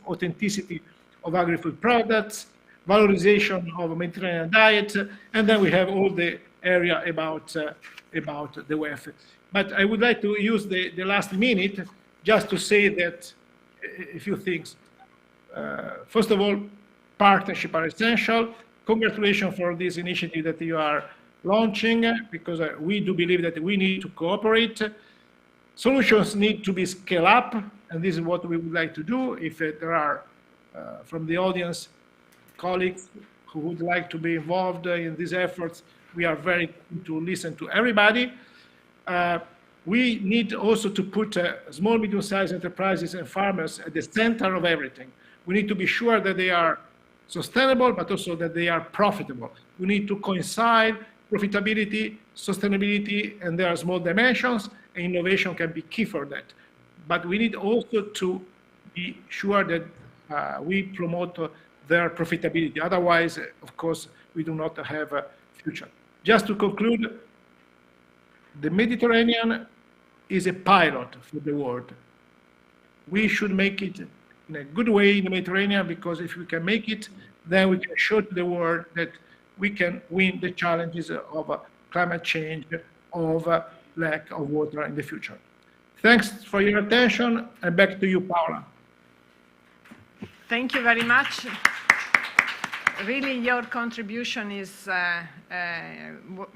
E: authenticity of agri-food products, valorization of a Mediterranean diet, and then we have all the area about the welfare. But I would like to use the last minute just to say that a few things. First of all, partnership are essential. Congratulations for this initiative that you are launching, because we do believe that we need to cooperate. Solutions need to be scaled up, and this is what we would like to do. If there are, from the audience, colleagues who would like to be involved in these efforts, we are very keen to listen to everybody. We need also to put small, medium-sized enterprises and farmers at the center of everything. We need to be sure that they are sustainable, but also that they are profitable. We need to coincide profitability, sustainability, and there are small dimensions, and innovation can be key for that. But we need also to be sure that we promote their profitability. Otherwise, of course, we do not have a future. Just to conclude, the Mediterranean is a pilot for the world. We should make it in a good way in the Mediterranean, because if we can make it, then we can show to the world that we can win the challenges of climate change, of lack of water in the future. Thanks for your attention, and back to you, Paola.
A: Thank you very much. Really, your contribution is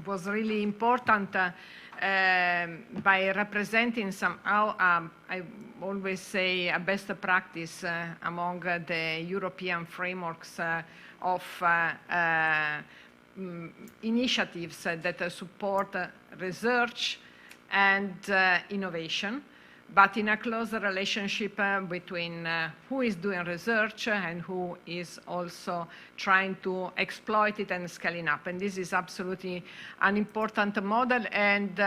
A: was really important by representing somehow, I always say, a best practice among the European frameworks of initiatives that support research and innovation, but in a closer relationship between who is doing research and who is also trying to exploit it and scaling up. And this is absolutely an important model. And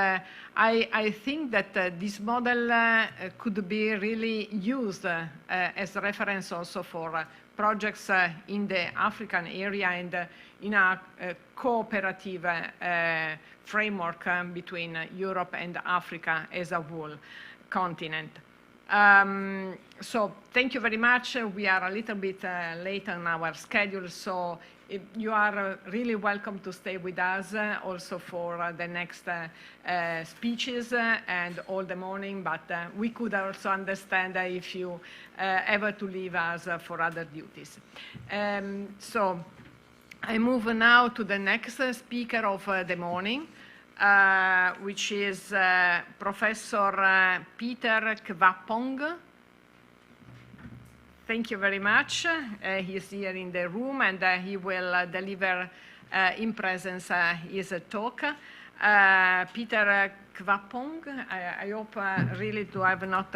A: I think that this model could be really used as a reference also for projects in the African area and in a cooperative framework between Europe and Africa as a whole continent. So thank you very much. We are a little bit late on our schedule, so you are really welcome to stay with us also for the next speeches and all the morning, but we could also understand if you ever to leave us for other duties. So I move now to the next speaker of the morning, which is Professor Peter Kwapong. thank you very much. He is here in the room, and he will deliver in presence his talk. Peter Kvapong, I hope really to have not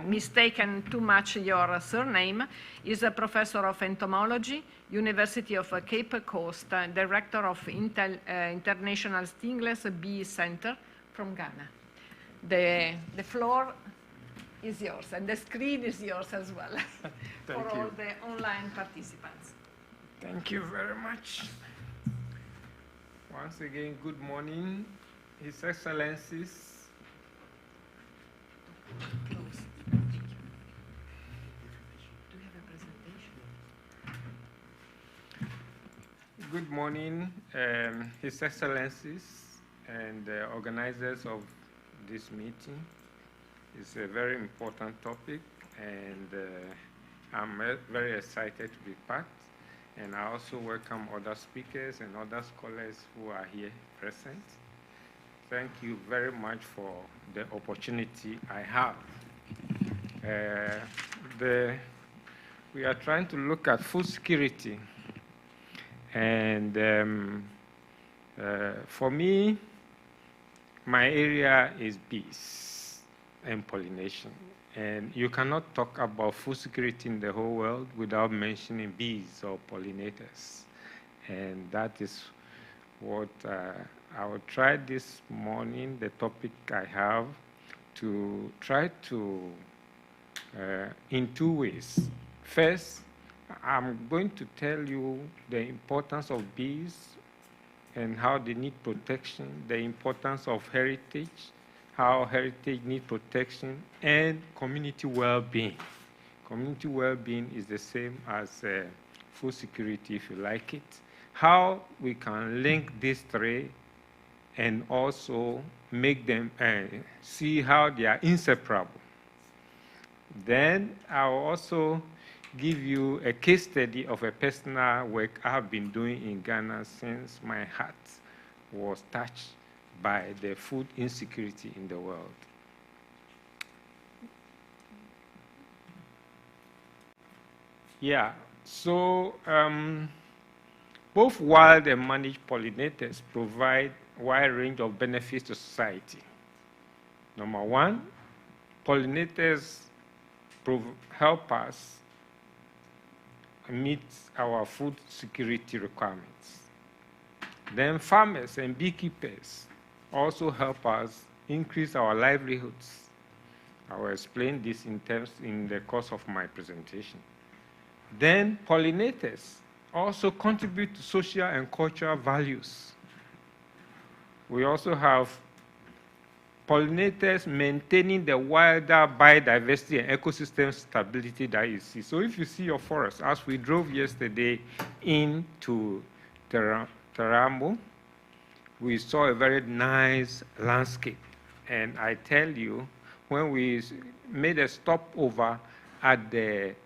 A: mistaken too much your surname, is a professor of entomology, University of Cape Coast, director of International Stingless Bee Center from Ghana. The floor is yours, and the screen is yours as well for all the online participants.
F: Thank you very much. Once again, good morning, His Excellencies.
A: Close. Do you have a presentation?
F: Good morning, His Excellencies and the organizers of this meeting. It's a very important topic, and I'm very excited to be part. And I also welcome other speakers and other scholars who are here present. Thank you very much for the opportunity I have. We are trying to look at food security. And for me, my area is bees and pollination. And you cannot talk about food security in the whole world without mentioning bees or pollinators. And that is what I will try this morning, the topic I have, to try to, in two ways. First, I'm going to tell you the importance of bees and how they need protection, the importance of heritage, how heritage needs protection, and community well-being. Community well-being is the same as food security, if you like it. How we can link these three and also make them see how they are inseparable. Then I'll also give you a case study of a personal work I've been doing in Ghana since my heart was touched by the food insecurity in the world. Yeah, so both wild and managed pollinators provide a wide range of benefits to society. Number one, pollinators help us meet our food security requirements. Then farmers and beekeepers also help us increase our livelihoods. I will explain this in the course of my presentation. Then pollinators also contribute to social and cultural values. We also have pollinators maintaining the wider biodiversity and ecosystem stability that you see. So if you see your forest, as we drove yesterday into Teramo, we saw a very nice landscape. And I tell you, when we made a stopover at the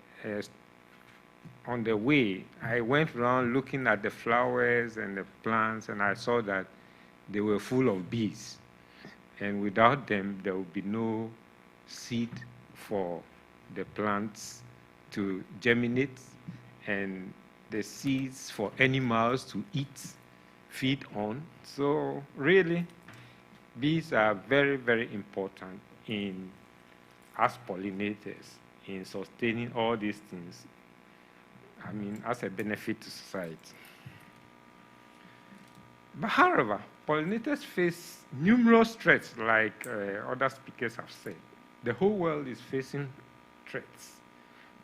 F: on the way, I went around looking at the flowers and the plants, and I saw that they were full of bees. And without them, there would be no seed for the plants to germinate and the seeds for animals to eat, feed on. So really, bees are very, very important as pollinators in sustaining all these things, I mean, as a benefit to society. But however, pollinators face numerous threats, like other speakers have said. The whole world is facing threats.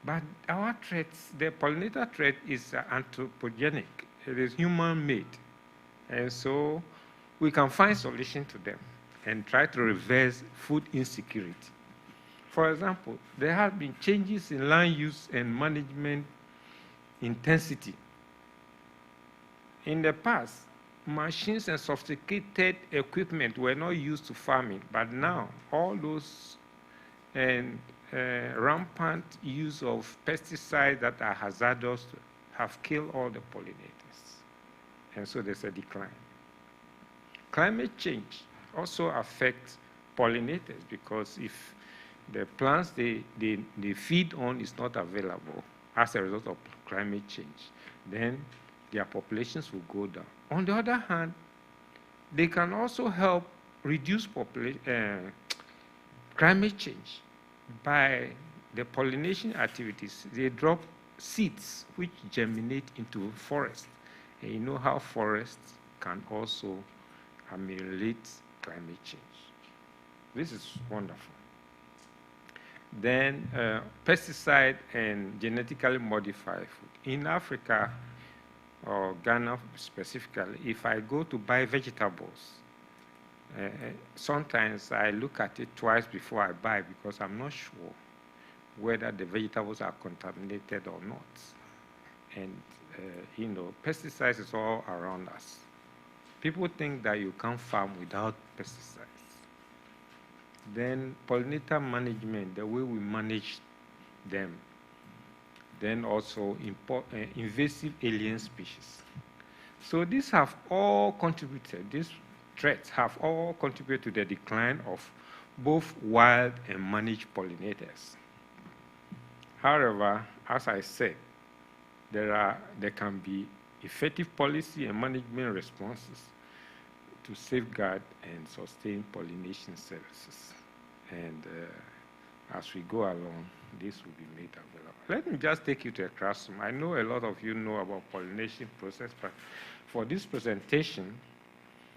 F: But our threats, the pollinator threat is anthropogenic. It is human-made. And so we can find solutions to them and try to reverse food insecurity. For example, there have been changes in land use and management intensity. In the past, machines and sophisticated equipment were not used to farming, but now all those rampant use of pesticides that are hazardous have killed all the pollinators. And so there's a decline. Climate change also affects pollinators, because if the plants they feed on is not available as a result of climate change, then their populations will go down. On the other hand, they can also help reduce climate change by the pollination activities. They drop seeds which germinate into forests. And you know how forests can also ameliorate climate change. This is wonderful. Then pesticide and genetically modified food. In Africa, or Ghana specifically, if I go to buy vegetables, sometimes I look at it twice before I buy because I'm not sure whether the vegetables are contaminated or not. And, you know, pesticides is all around us. People think that you can't farm without pesticides. Then pollinator management, the way we manage them. Then also invasive alien species. So these have all contributed, these threats have all contributed to the decline of both wild and managed pollinators. However, as I said, there can be effective policy and management responses to safeguard and sustain pollination services. And as we go along, this will be made available. Let me just take you to a classroom. I know a lot of you know about pollination process, but for this presentation,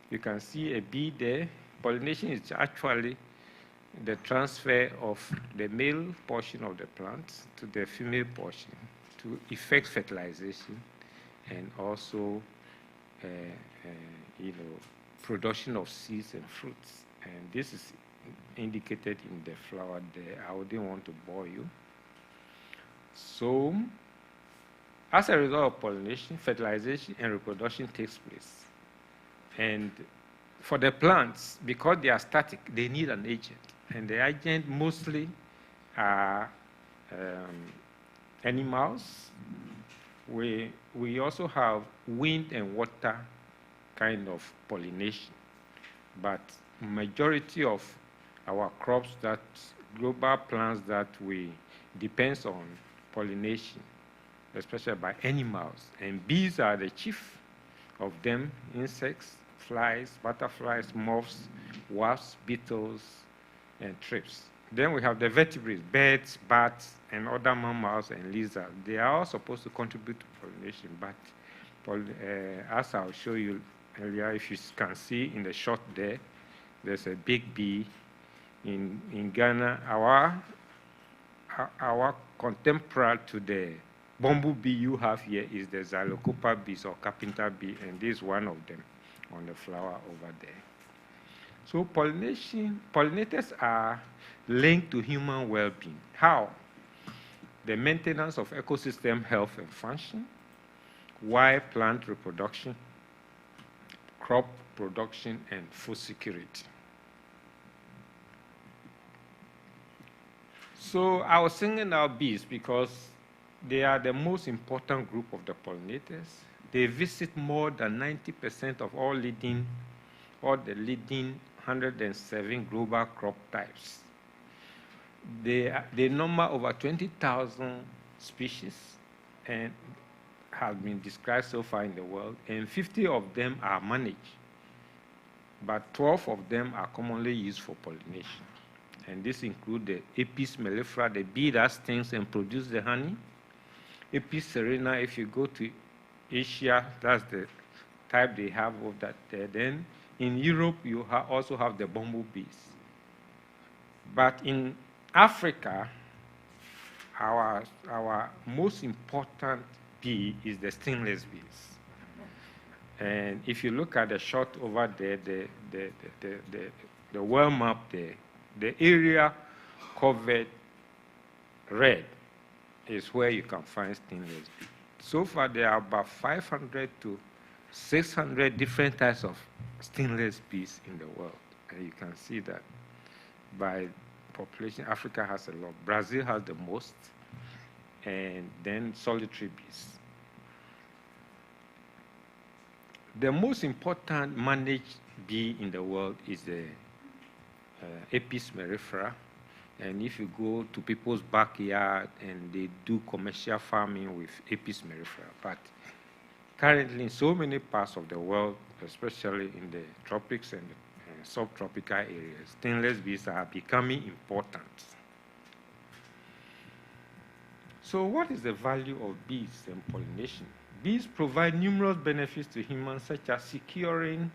F: you can see a bee there. Pollination is actually the transfer of the male portion of the plant to the female portion to effect fertilization and also you know, production of seeds and fruits. And this is indicated in the flower there. I wouldn't want to bore you. So, as a result of pollination, fertilization and reproduction takes place. And for the plants, because they are static, they need an agent. And the agent mostly are animals. We also have wind and water kind of pollination. But majority of our crops, that global plants that we depends on pollination, especially by animals. And bees are the chief of them: insects, flies, butterflies, moths, wasps, beetles, and thrips. Then we have the vertebrates: birds, bats, and other mammals and lizards. They are all supposed to contribute to pollination, but as I'll show you earlier, if you can see in the shot there, there's a big bee. In Ghana, our contemporary to the bumblebee you have here is the Xylocopa bees or carpenter bee, and this is one of them on the flower over there. So pollinators are linked to human well-being. How? The maintenance of ecosystem health and function, wild plant reproduction, crop production, and food security. So I was singling out bees because they are the most important group of the pollinators. They visit more than 90% of all the leading 107 global crop types. They number over 20,000 species and have been described so far in the world, and 50 of them are managed, but 12 of them are commonly used for pollination. And this includes the Apis mellifera, the bee that stings and produces the honey. Apis serena, if you go to Asia, that's the type they have of that there. Then in Europe, you also have the bumblebees. But in Africa, our most important bee is the stingless bees. And if you look at the shot over there, the world map there, the area covered red is where you can find stingless bees. So far, there are about 500 to 600 different types of stingless bees in the world. And you can see that by population, Africa has a lot. Brazil has the most, and then solitary bees. The most important managed bee in the world is the Apis mellifera, And if you go to people's backyard and they do commercial farming with Apis mellifera. But currently in so many parts of the world, especially in the tropics and subtropical areas, stingless bees are becoming important. So what is the value of bees and pollination? Bees provide numerous benefits to humans, such as securing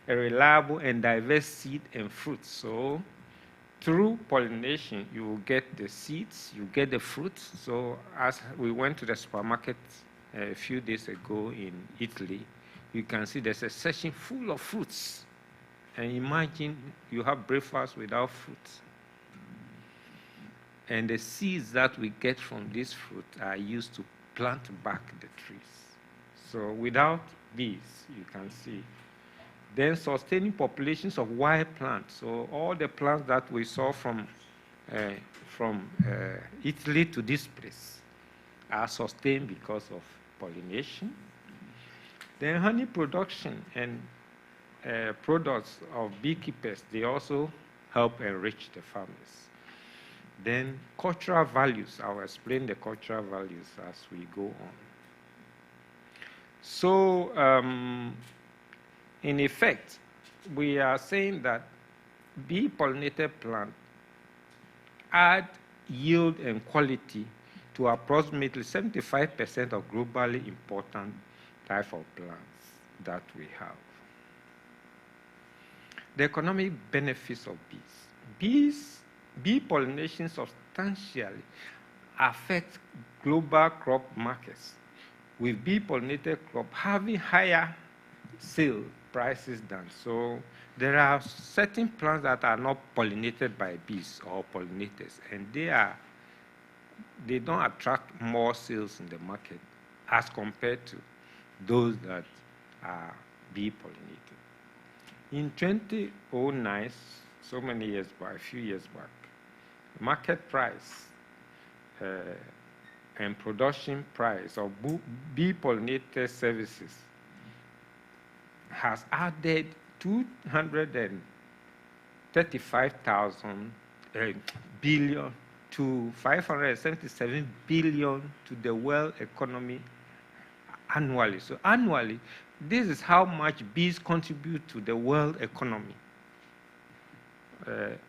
F: a reliable and diverse seed and fruits. So through pollination, you will get the seeds, you get the fruits. So as we went to the supermarket a few days ago in Italy, you can see there's a section full of fruits. And imagine you have breakfast without fruits. And the seeds that we get from this fruit are used to plant back the trees. So without bees, you can see. Then sustaining populations of wild plants. So all the plants that we saw from Italy to this place are sustained because of pollination. Then honey production and products of beekeepers, they also help enrich the farmers. Then cultural values, I'll explain the cultural values as we go on. So in effect, we are saying that bee-pollinated plants add yield and quality to approximately 75% of globally important type of plants that we have. The economic benefits of bees. Bee pollination substantially affects global crop markets, with bee-pollinated crop having higher sale prices than. So there are certain plants that are not pollinated by bees or pollinators, and they don't attract more sales in the market as compared to those that are bee-pollinated. In 2009, so many years back, a few years back, market price and production price of bee-pollinated services has added 235,000 billion to 577 billion to the world economy annually. So annually, this is how much bees contribute to the world economy.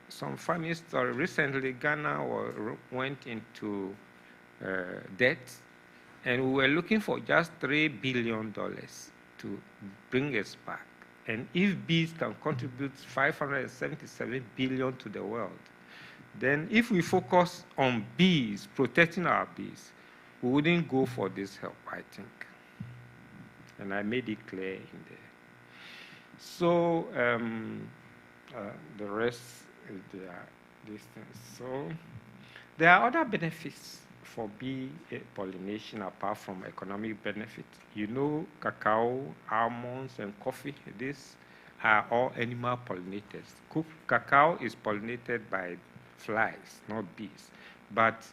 F: Some funny story. Recently, Ghana went into debt, and we were looking for just $3 billion to bring us back. And if bees can contribute 577 billion to the world, then if we focus on bees, protecting our bees, we wouldn't go for this help, I think. And I made it clear in there. So the rest is these things. So there are other benefits for bee pollination apart from economic benefit. You know, cacao, almonds, and coffee, these are all animal pollinators. Cacao is pollinated by flies, not bees. But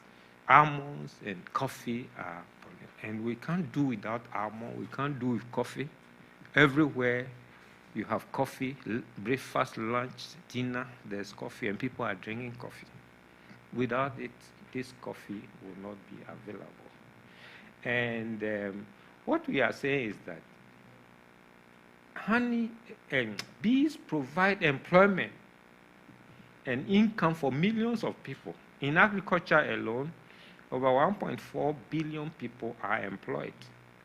F: almonds and coffee are pollinated. And we can't do without almond, we can't do with coffee. Everywhere you have coffee, breakfast, lunch, dinner, there's coffee, and people are drinking coffee. Without it, this coffee will not be available. And what we are saying is that honey and bees provide employment and income for millions of people. In agriculture alone, over 1.4 billion people are employed.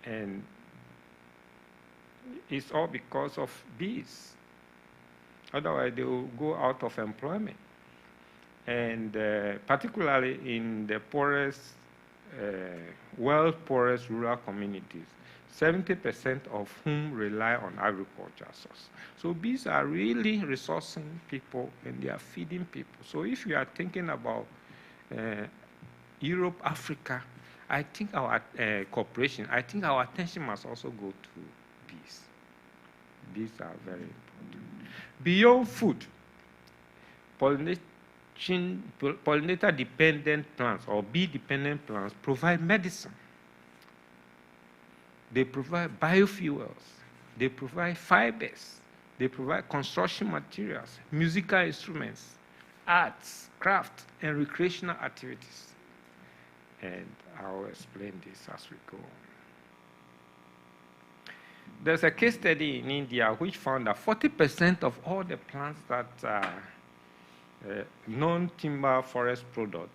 F: And it's all because of bees. Otherwise, they will go out of employment. And particularly in the poorest, poorest rural communities, 70% of whom rely on agriculture source. So bees are really resourcing people and they are feeding people. So if you are thinking about Europe, Africa, I think our cooperation, I think our attention must also go to bees. Bees are very important. Beyond food, pollinator-dependent plants or bee-dependent plants provide medicine. They provide biofuels. They provide fibers. They provide construction materials, musical instruments, arts, crafts, and recreational activities. And I'll explain this as we go on. There's a case study in India which found that 40% of all the plants that are non-timber forest products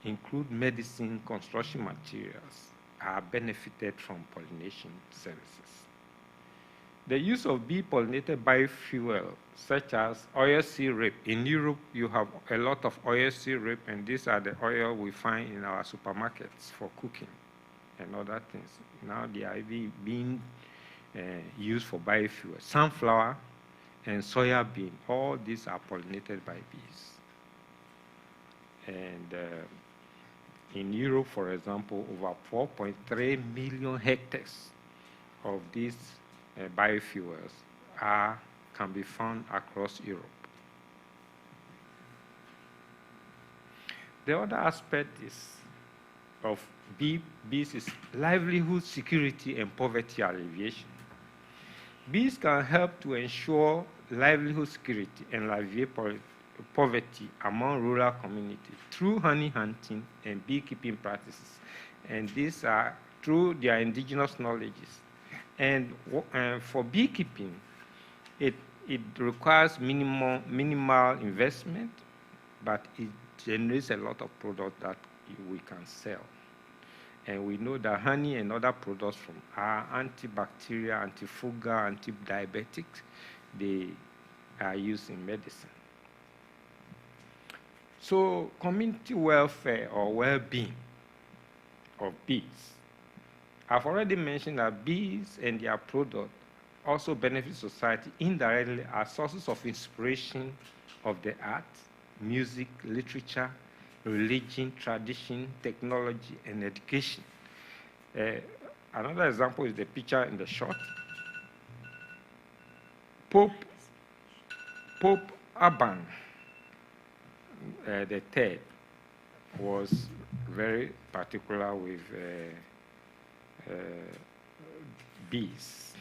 F: include medicine, construction materials, are benefited from pollination services. The use of bee-pollinated biofuel, such as oilseed rape. In Europe, you have a lot of oilseed rape, and these are the oil we find in our supermarkets for cooking and other things. Now they are being used for biofuel. Sunflower and soya bean, all these are pollinated by bees. And in Europe, for example, over 4.3 million hectares of these biofuels can be found across Europe. The other aspect of bees is livelihood security and poverty alleviation. Bees can help to ensure livelihood security and alleviate poverty among rural communities through honey hunting and beekeeping practices. And these are through their indigenous knowledges. And for beekeeping, it requires minimal investment, but it generates a lot of product that we can sell. And we know that honey and other products from are antibacterial, antifungal, anti-diabetics. They are used in medicine. So community welfare or well-being of bees. I've already mentioned that bees and their product also benefit society indirectly as sources of inspiration of the arts, music, literature, religion, tradition, technology, and education. Another example is the picture in the shot. Pope Urban the third was very particular with bees.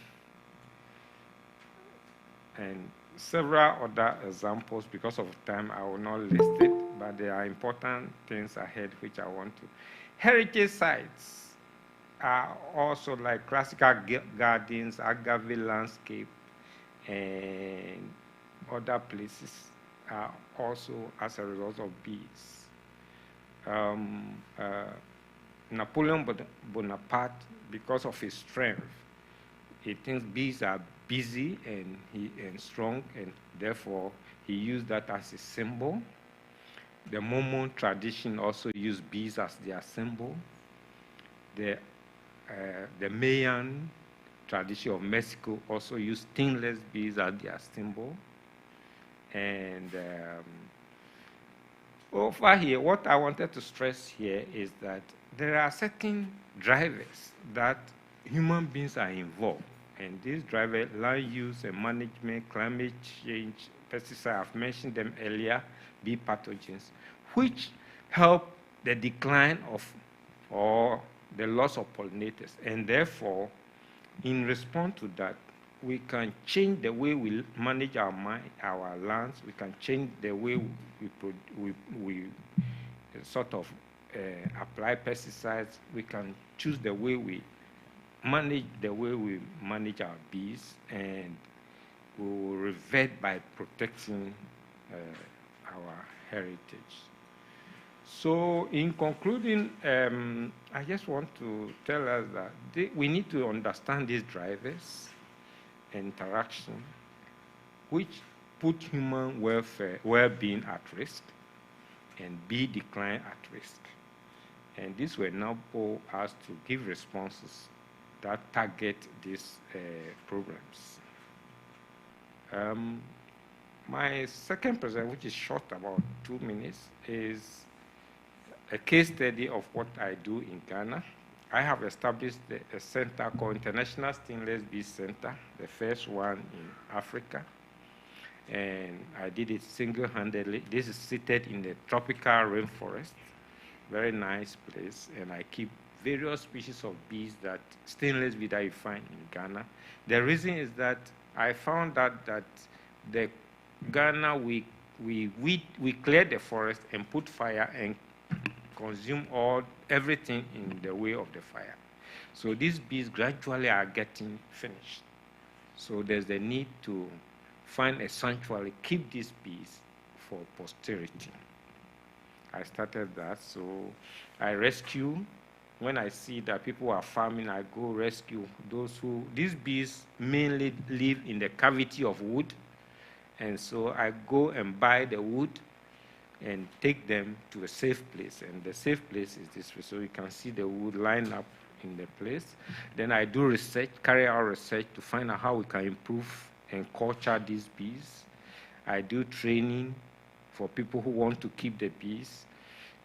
F: And several other examples, because of time, I will not list it, but there are important things ahead which I want to. Heritage sites are also like classical gardens, agave landscape, and other places are also as a result of bees. Napoleon Bonaparte, because of his strength, he thinks bees are busy and strong, and therefore he used that as a symbol. The Mormon tradition also used bees as their symbol. The Mayan tradition of Mexico also used stingless bees as their symbol. And over here, what I wanted to stress here is that there are certain drivers that human beings are involved. And these drivers, land use and management, climate change, pesticides, I've mentioned them earlier, bee pathogens, which help the decline of or the loss of pollinators. And therefore, in response to that, we can change the way we manage our lands. We can change the way we sort of apply pesticides. We can choose the way we manage our bees, and we will revert by protecting our heritage. So in concluding, I just want to tell us that we need to understand these drivers, interaction, which put human well-being at risk and bee decline at risk. And this will enable us to give responses that target these programs. My second presentation, which is short, about 2 minutes, is a case study of what I do in Ghana. I have established a center called International Stingless Bee Center, the first one in Africa. And I did it single-handedly. This is seated in the tropical rainforest, very nice place, and I keep various species of bees, stingless bees that you find in Ghana. The reason is that I found out that the Ghana, we we clear the forest and put fire and consume everything in the way of the fire. So these bees gradually are getting finished. So there's the need to find a sanctuary, keep these bees for posterity. I started that, so I rescue. When I see that people are farming, I go rescue these bees mainly live in the cavity of wood, and so I go and buy the wood and take them to a safe place, and the safe place is this way, so you can see the wood lined up in the place. Then I do research, carry out research to find out how we can improve and culture these bees. I do training for people who want to keep the bees.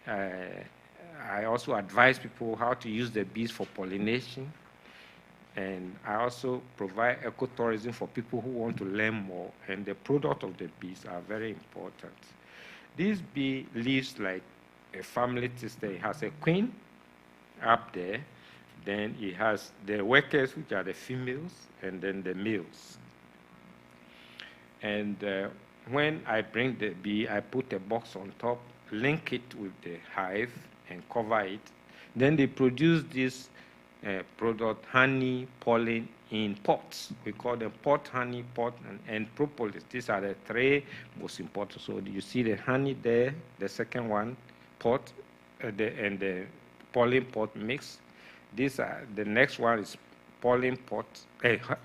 F: I also advise people how to use the bees for pollination. And I also provide ecotourism for people who want to learn more. And the product of the bees are very important. This bee lives like a family system. It has a queen up there. Then it has the workers, which are the females, and then the males. And when I bring the bee, I put a box on top, link it with the hive, and cover it. Then they produce this product, honey, pollen, in pots. We call them pot, honey, pot, and propolis. These are the three most important. So you see the honey there, the second one, pot, and the pollen pot mix. The next one is pollen pot.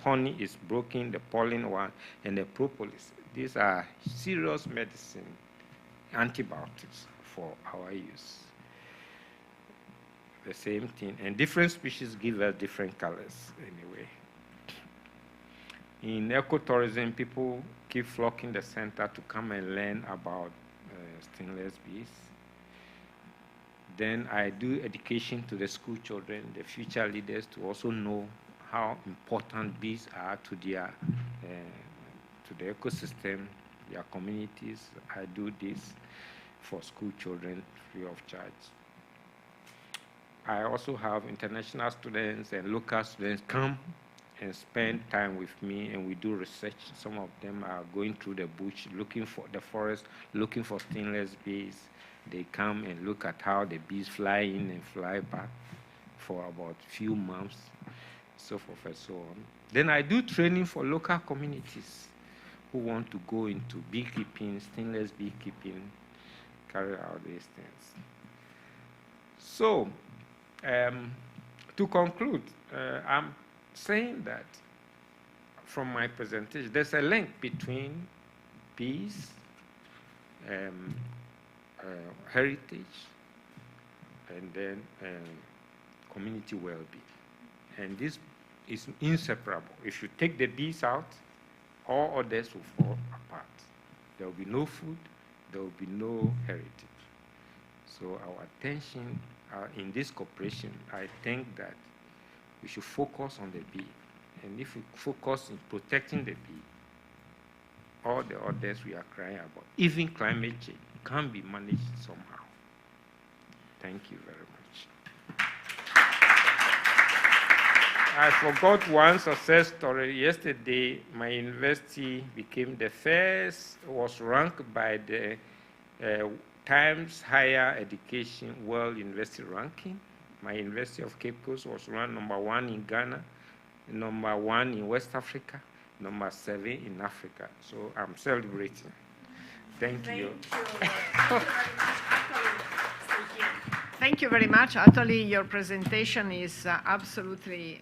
F: Honey is broken, the pollen one, and the propolis. These are serious medicine, antibiotics for our use. The same thing, and different species give us different colors anyway. In ecotourism, people keep flocking the center to come and learn about stingless bees. Then I do education to the school children, the future leaders, to also know how important bees are to their to the ecosystem, their communities. I do this for school children free of charge. I also have international students and local students come and spend time with me, and we do research. Some of them are going through the bush, looking for the forest, looking for stingless bees. They come and look at how the bees fly in and fly back for about a few months, so forth and so on. Then I do training for local communities who want to go into beekeeping, stingless beekeeping, carry out these things. So, to conclude, I'm saying that from my presentation, there's a link between peace, heritage, and then community well-being. And this is inseparable. If you take the bees out, all others will fall apart. There will be no food, there will be no heritage. So our attention in this cooperation, I think that we should focus on the bee. And if we focus on protecting the bee, all the others we are crying about, even climate change, can be managed somehow. Thank you very much. I forgot one success story. Yesterday, my university became the first, was ranked by the Times Higher Education World University Ranking. My University of Cape Coast was ranked #1 in Ghana, #1 in West Africa, #7 in Africa. So I'm celebrating. Thank you.
A: Thank you very much. Actually, your presentation is absolutely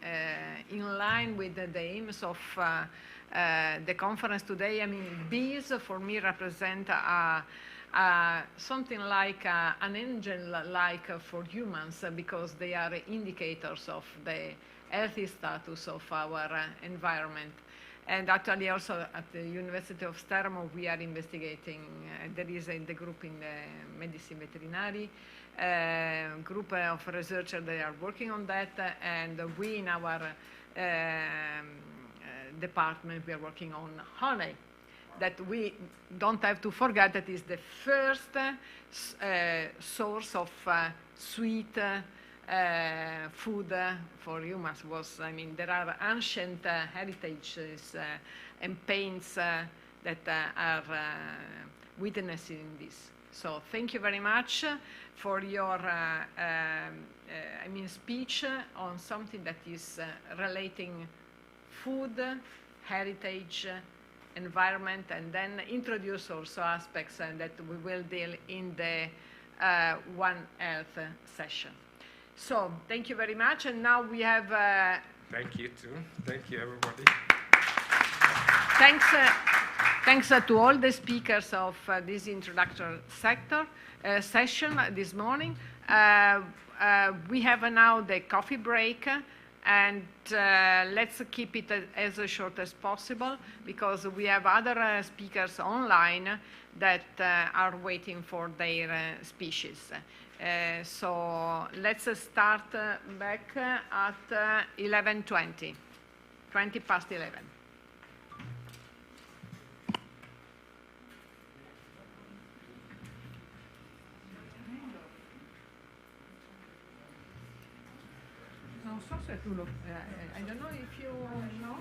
A: in line with the aims of the conference today. I mean, bees for me represent something like an angel-like for humans, because they are indicators of the healthy status of our environment. And actually also at the University of Stermo, we are investigating, there is the group in the medicine veterinary, group of researchers that are working on that, and we in our department, we are working on honey. That we don't have to forget that is the first source of sweet food for humans. I mean, there are ancient heritages and paints that are witnessing this. So thank you very much for your speech on something that is relating food, heritage, environment, and then introduce also aspects that we will deal in the One Health session. So thank you very much, and now we have...
F: Thank you too. Thank you, everybody.
A: Thanks to all the speakers of this introductory session this morning. We have now the coffee break, and let's keep it as short as possible because we have other speakers online that are waiting for their speeches. So let's start back at 11:20, 20 past 11. Non so se tu lo... I don't know if you know.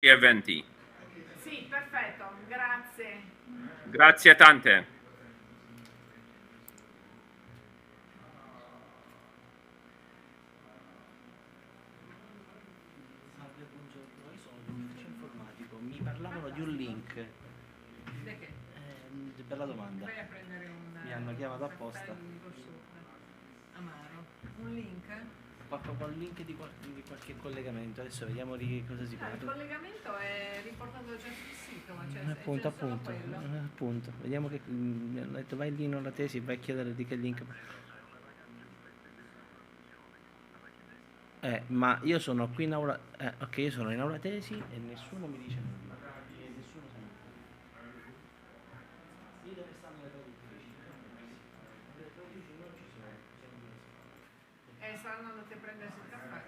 G: eventi.
A: Sì, perfetto, grazie.
G: Grazie tante.
H: Salve, buongiorno, io sono un ufficio informatico, mi parlavano di un link per la domanda.
A: Vai a prendere
H: Mi hanno chiamato apposta.
A: Amaro. Un link?
H: Un link di qualche collegamento, adesso vediamo di che cosa si
A: No, il
H: parla.
A: collegamento è riportato già sul sito, ma c'è
H: Appunto,
A: c'è solo
H: appunto,
A: quello.
H: appunto, vediamo che mi hanno detto vai lì nella tesi e vai a chiedere di che link. Ma io sono qui in aula, ok, io sono in aula tesi e nessuno mi dice nulla. Nessuno sa nulla. Io dove stanno le traduttrici? Le traduttrici non ci sono.
A: Saranno andate a prendersi il caffè.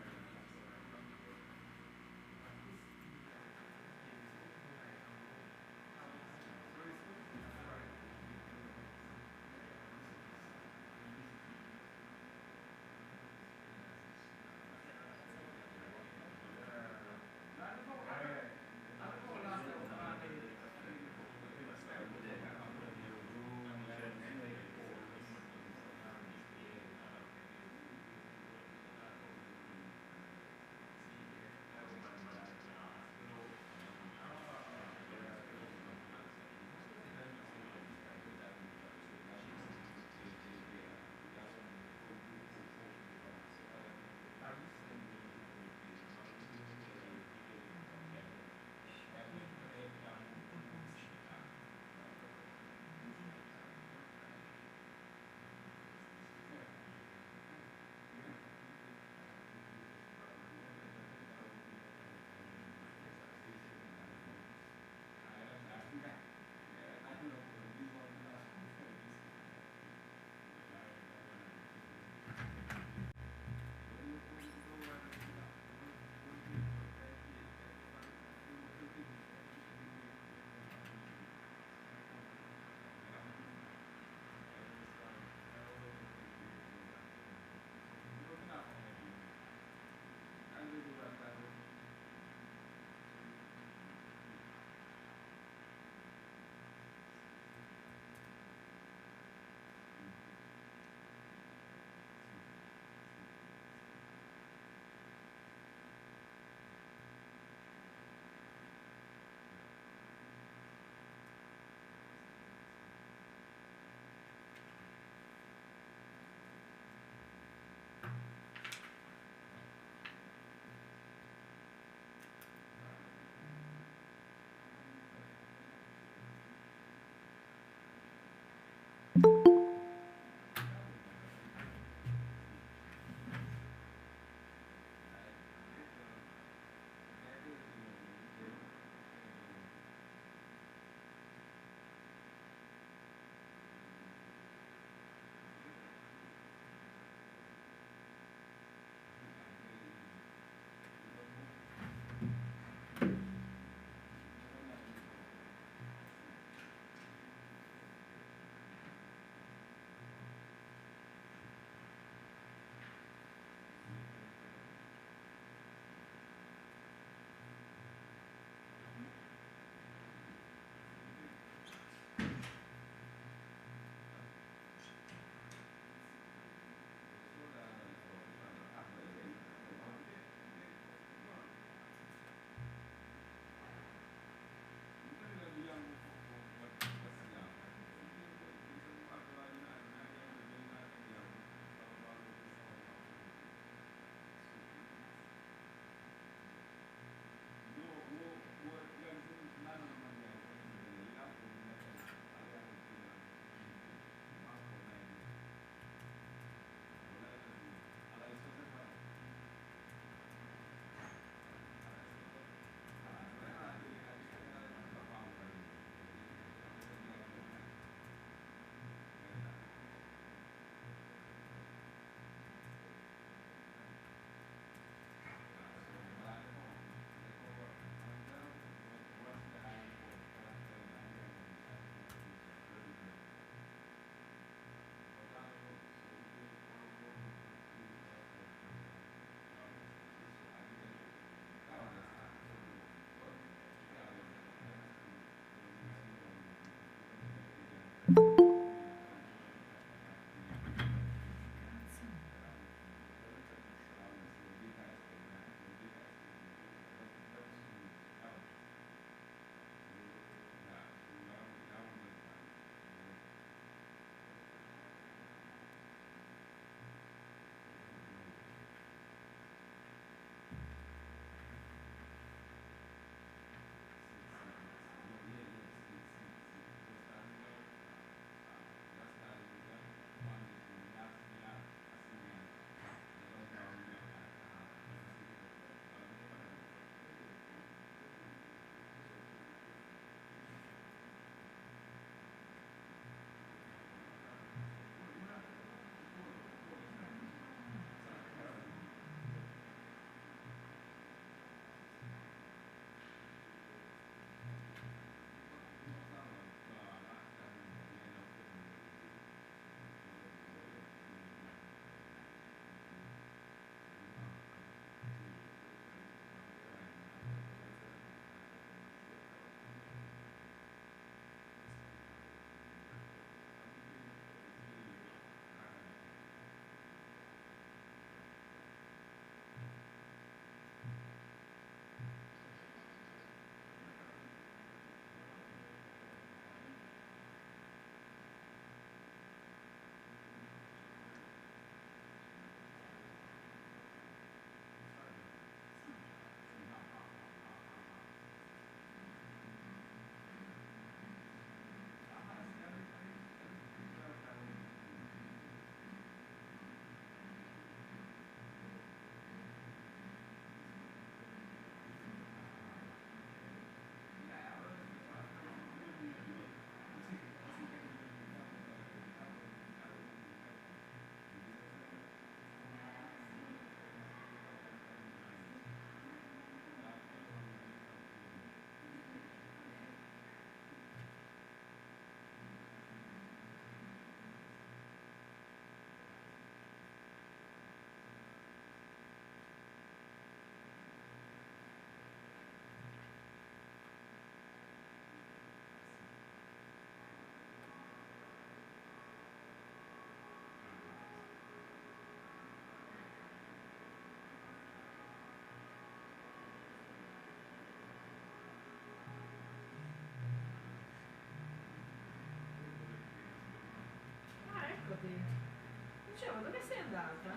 A: Dicevo, dove sei andata?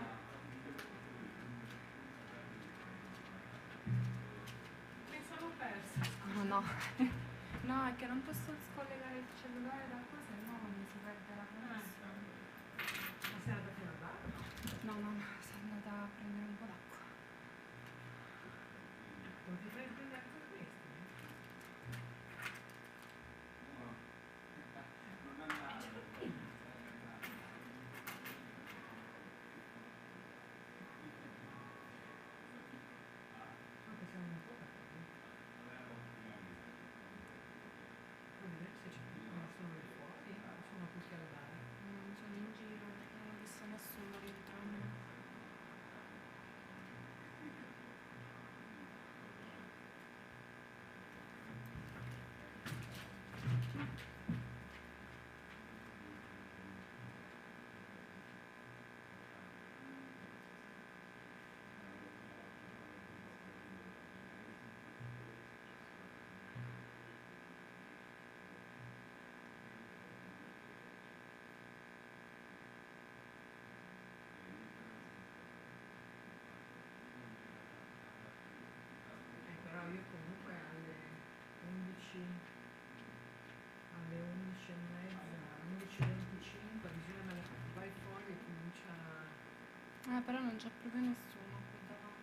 A: Mi sono persa.
I: Oh no, no, è che non posso scollegare il cellulare da qua, se no mi si perde la connessione.
A: Ma sei andata fino al bar?
I: No, no, sono andata a prendere un po' d'acqua.
A: Non ti fai prendere anche questi?
I: Non sono in giro perché non ho visto nessuno rientrando.
A: Però io comunque alle 11, alle 11 e mezza, 11:25 bisogna vai fuori e comincia.
I: Però non c'è proprio nessuno qui davanti.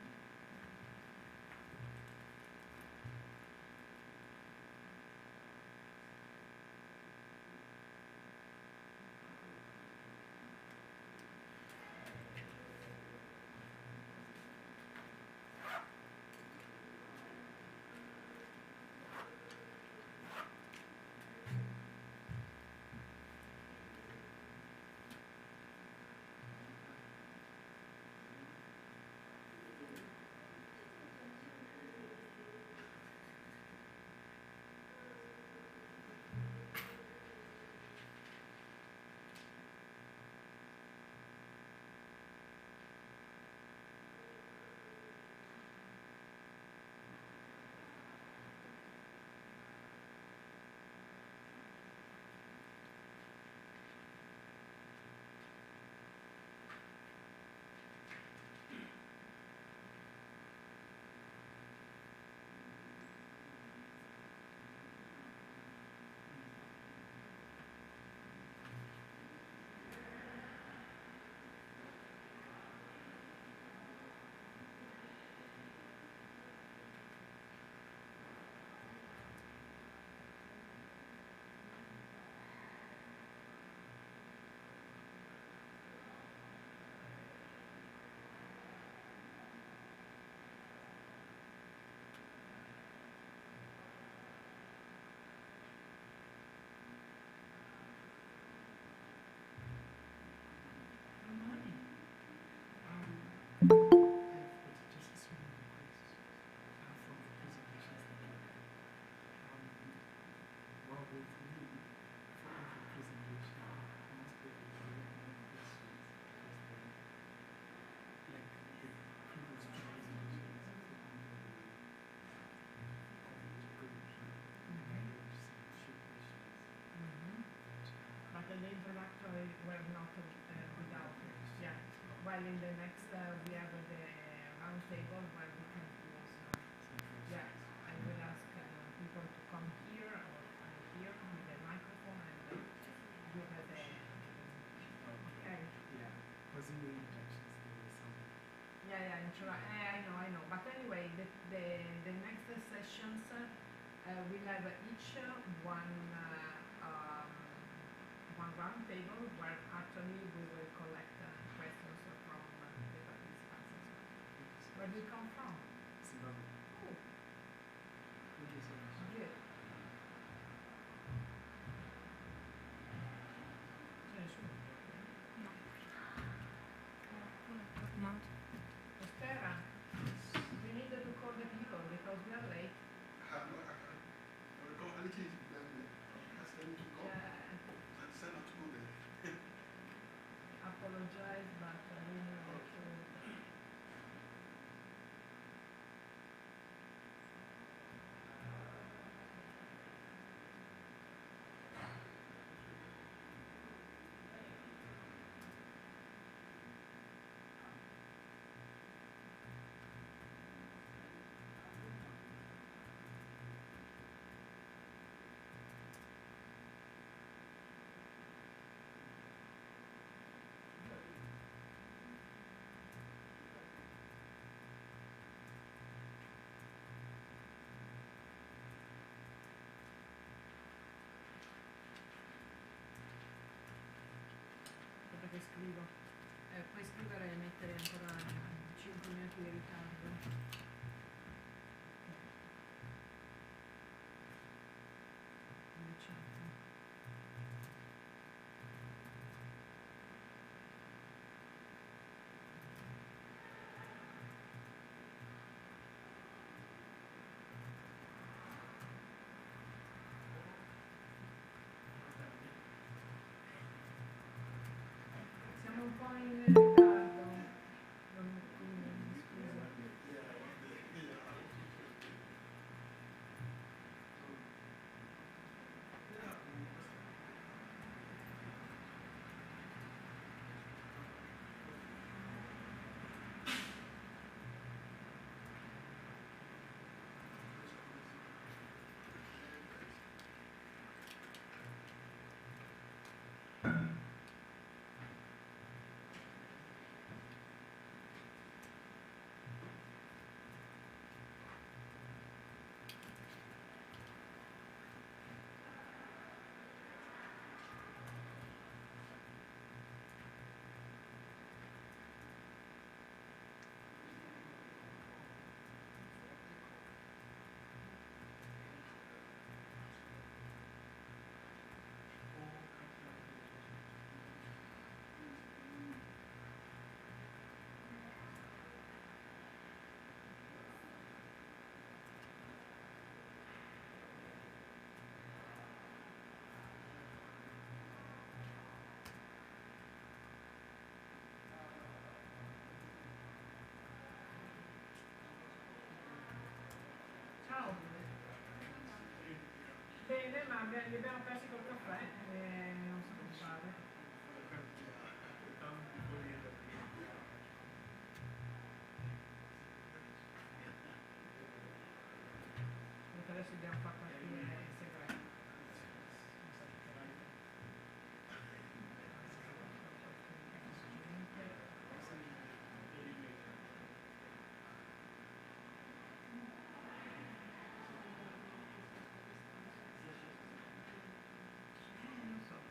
A: while in the next we have the round table where we can do some. Yeah, I will ask people to come here or here with the microphone and give the. Okay.
J: Yeah, was in the introductions there was some.
A: Yeah, I know. But anyway, the next sessions will have each one round table where actually we will collect questions from the participants as well. Where do you come from?
J: Zimbabwe.
A: Oh,
J: Thank you so much.
A: good. C'è nessuno?
I: No. Qualcuno è tornato.
A: Estera, we need to call the people because we are late. Apologize, but we know to. Che scrivo. Puoi scrivere e mettere ancora 5 minuti di ritardo. Siamo un po' in ritardo. Scusa. Ciao. Bene, ma li abbiamo persi col caffè e non so come fare. Perché adesso dobbiamo far partire il segreto. Non so.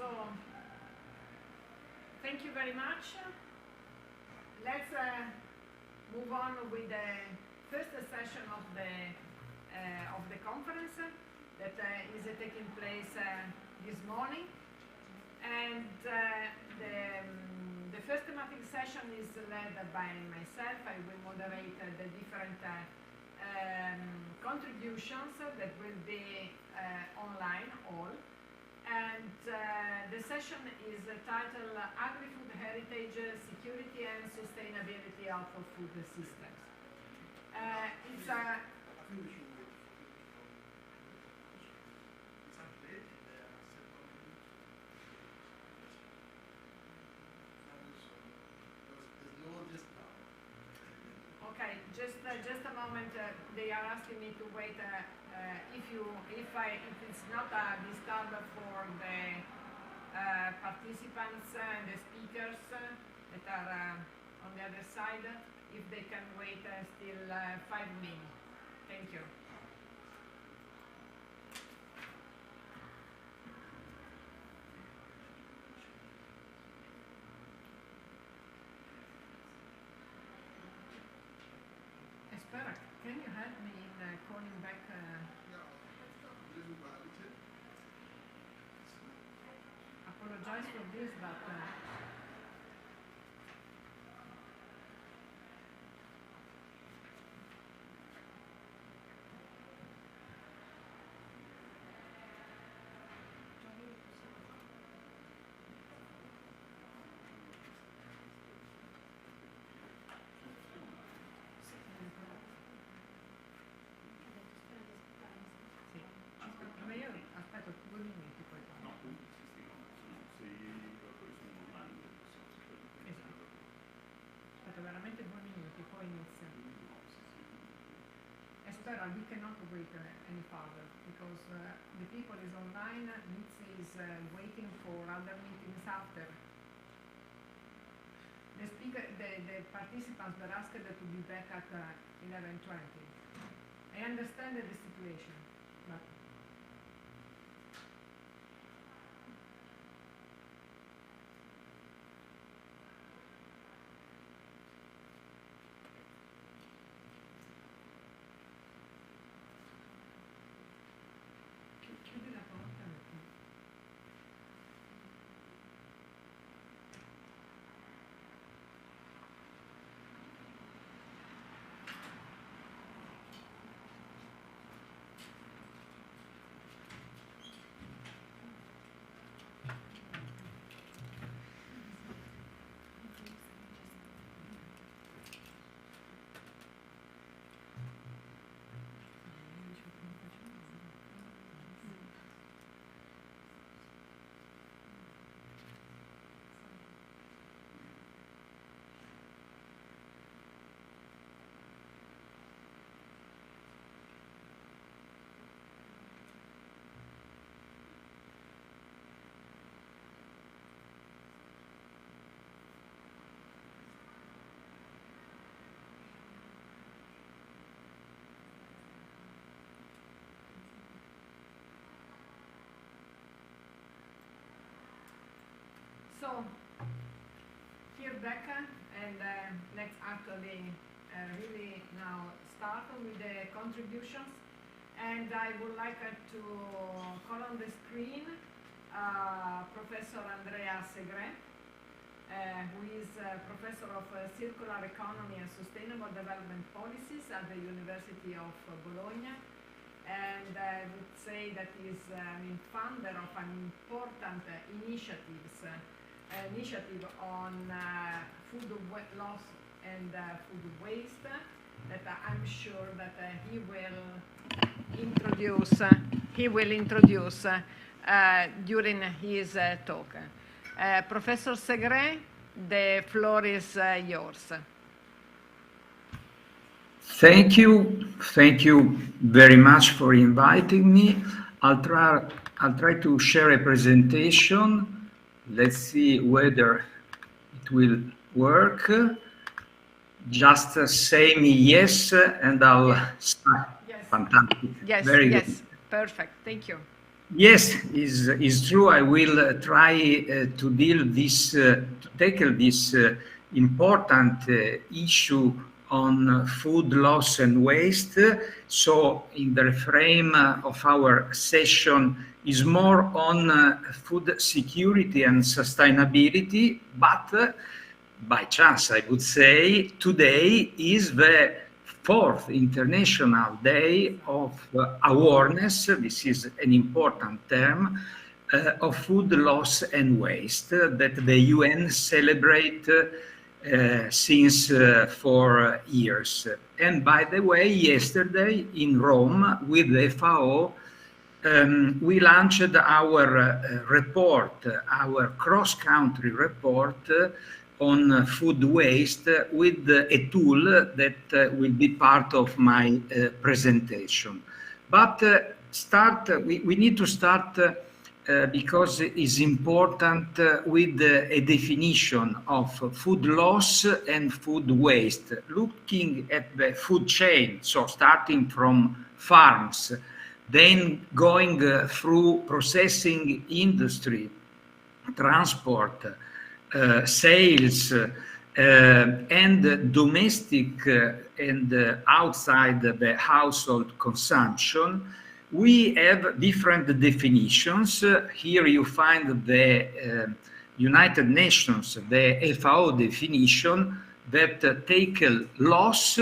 A: So, thank you very much. Let's move on with the first session of the conference that is taking place this morning. And the first thematic session is led by myself. I will moderate the different contributions that will be online all. And the session is titled Agri-Food Heritage, Security and Sustainability of Food Systems. It's a okay, just a moment. They are asking me to wait. If it's not a disturb for the participants and the speakers that are on the other side, if they can wait still 5 minutes. Thank you. Espera, can you help me in calling back? Apologize for this, but ma io aspetto 2 minuti poi. Esatto. Aspetta veramente 2 minuti, poi inizia. Espera, we cannot wait any further because the people is online, Mitzi is waiting for other meetings after. The participants were asked to be back at 11:20. I understand the situation, but chiudi la porta perché so here back and let's actually really now start with the contributions, and I would like to call on the screen Professor Andrea Segre, who is Professor of Circular Economy and Sustainable Development Policies at the University of Bologna, and I would say that he is founder of an important initiative on food loss and food waste that I'm sure that he will introduce during his talk. Professor Segre, the floor is yours.
K: Thank you very much for inviting me. I'll try to share a presentation. Let's see whether it will work. Just say me yes, and I'll start.
A: Yes.
K: Fantastic.
A: Yes.
K: Very
A: yes.
K: good.
A: Perfect. Thank you.
K: Yes, is true. I will try to deal this, to tackle this important issue on food loss and waste. So, in the frame of our session, is more on food security and sustainability, but by chance, I would say, today is the fourth International Day of Awareness, this is an important term, of food loss and waste that the UN celebrate since 4 years. And by the way, yesterday in Rome with the FAO, we launched our report, our cross-country report on food waste with a tool that will be part of my presentation. But we need to start because it's important with a definition of food loss and food waste, looking at the food chain, so starting from farms, then going through processing industry, transport, sales, and domestic and outside the household consumption. We have different definitions. Here you find the United Nations, the FAO definition that take loss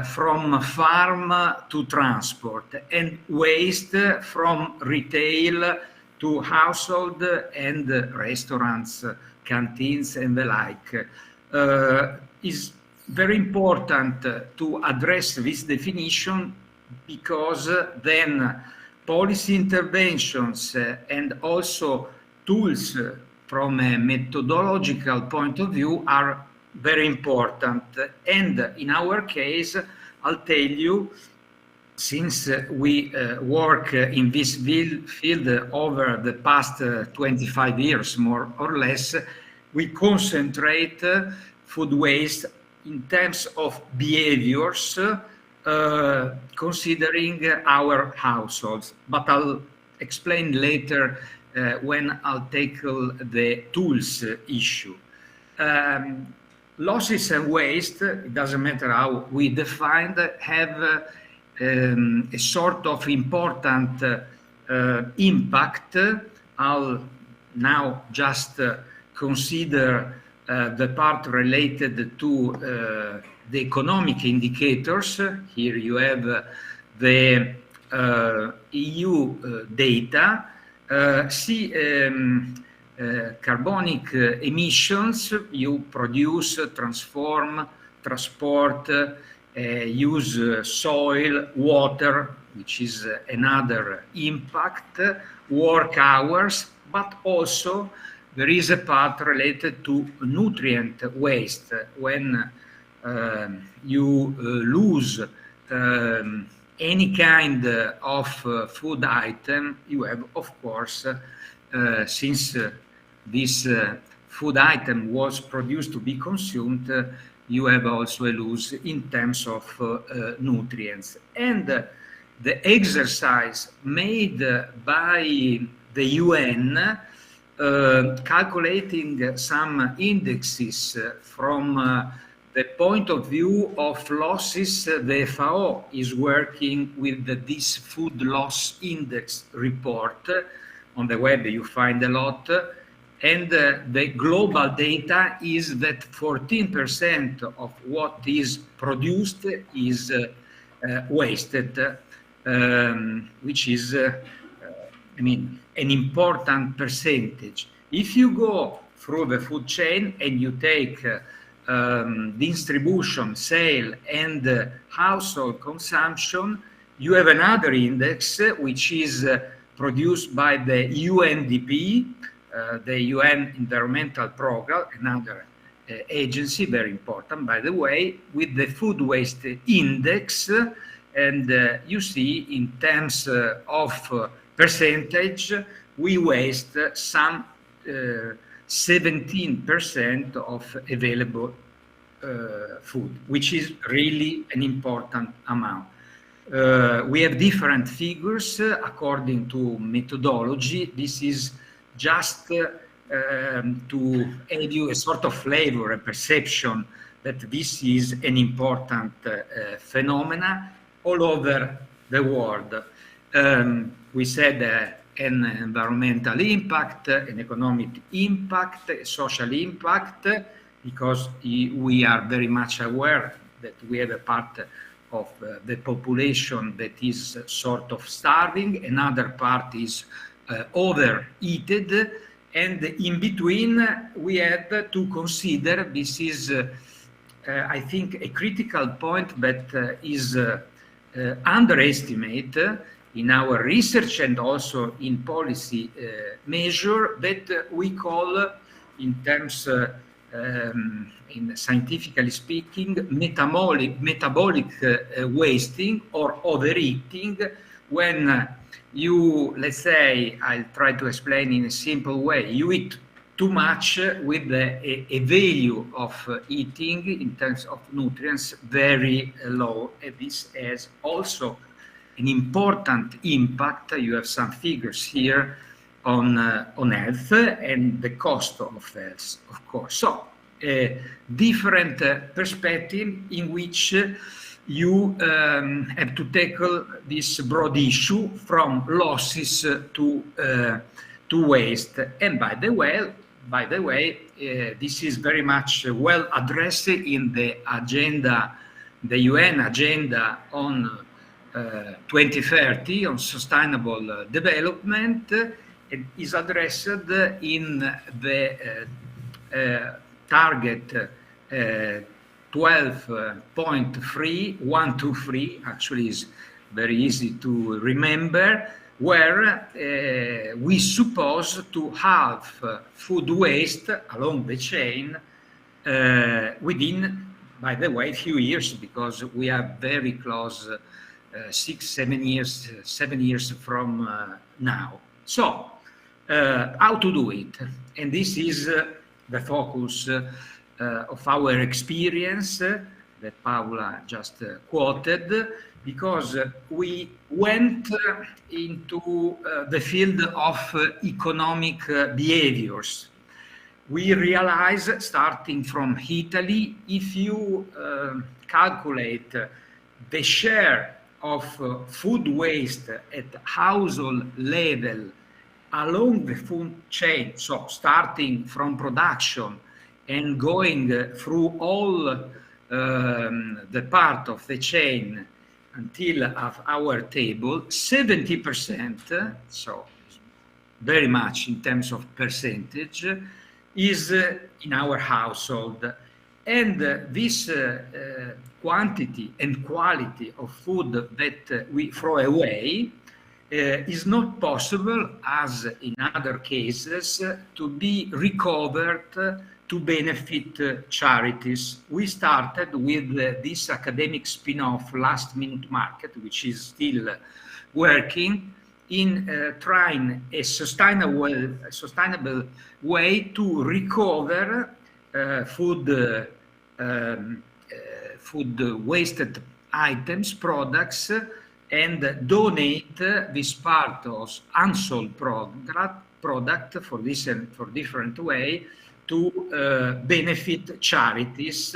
K: from farm to transport and waste from retail to household and restaurants, canteens and the like. Is very important to address this definition because then policy interventions and also tools from a methodological point of view are very important. And in our case, I'll tell you, since we work in this field over the past 25 years, more or less, we concentrate food waste in terms of behaviors, considering our households. But I'll explain later when I'll tackle the tools issue. Losses and waste, it doesn't matter how we define, have a sort of important impact. I'll now just consider the part related to the economic indicators. Here you have the EU data. See carbonic emissions you produce, transform, transport, use soil, water, which is another impact, work hours, but also there is a part related to nutrient waste. When you lose any kind of food item, you have, of course, since this food item was produced to be consumed, you have also a loss in terms of nutrients. And the exercise made by the UN calculating some indexes from the point of view of losses, the FAO is working with this food loss index report. On the web you find a lot, and the global data is that 14% of what is produced is wasted, which is, I mean, an important percentage. If you go through the food chain and you take distribution, sale, and household consumption, you have another index which is produced by the UNDP, the UN Environmental Program, another agency, very important, by the way, with the food waste index. And you see, in terms of percentage, we waste some 17% of available food, which is really an important amount. We have different figures according to methodology. This is just to add you a sort of flavor, a perception that this is an important phenomena all over the world. We said an environmental impact, an economic impact, a social impact, because we are very much aware that we have a part of the population that is sort of starving, another part is overeated, and in between we have to consider, this is I think a critical point that is underestimated in our research and also in policy measure, that we call, in terms in scientifically speaking, metabolic wasting or overeating, when you, let's say, I'll try to explain in a simple way, you eat too much with a value of eating in terms of nutrients very low, and this has also an important impact. You have some figures here on health and the cost of health, of course. So a different perspective in which you have to tackle this broad issue from losses to waste. And by the way, this is very much well addressed in the agenda, the UN agenda on 2030 on sustainable development. It is addressed in the target 12.3, actually is very easy to remember, where we suppose to have food waste along the chain within, by the way, few years, because we are very close, 7 years from now. So, how to do it? And this is the focus of our experience that Paula just quoted, because we went into the field of economic behaviors. We realized, starting from Italy, if you calculate the share of food waste at household level along the food chain, so starting from production and going through all the part of the chain until of our table, 70%, so very much in terms of percentage, is in our household. And this quantity and quality of food that we throw away is not possible, as in other cases, to be recovered to benefit charities. We started with this academic spin-off, Last Minute Market, which is still working, in trying a sustainable way to recover food wasted items, products, and donate this part of unsold product for this and for different way to benefit charities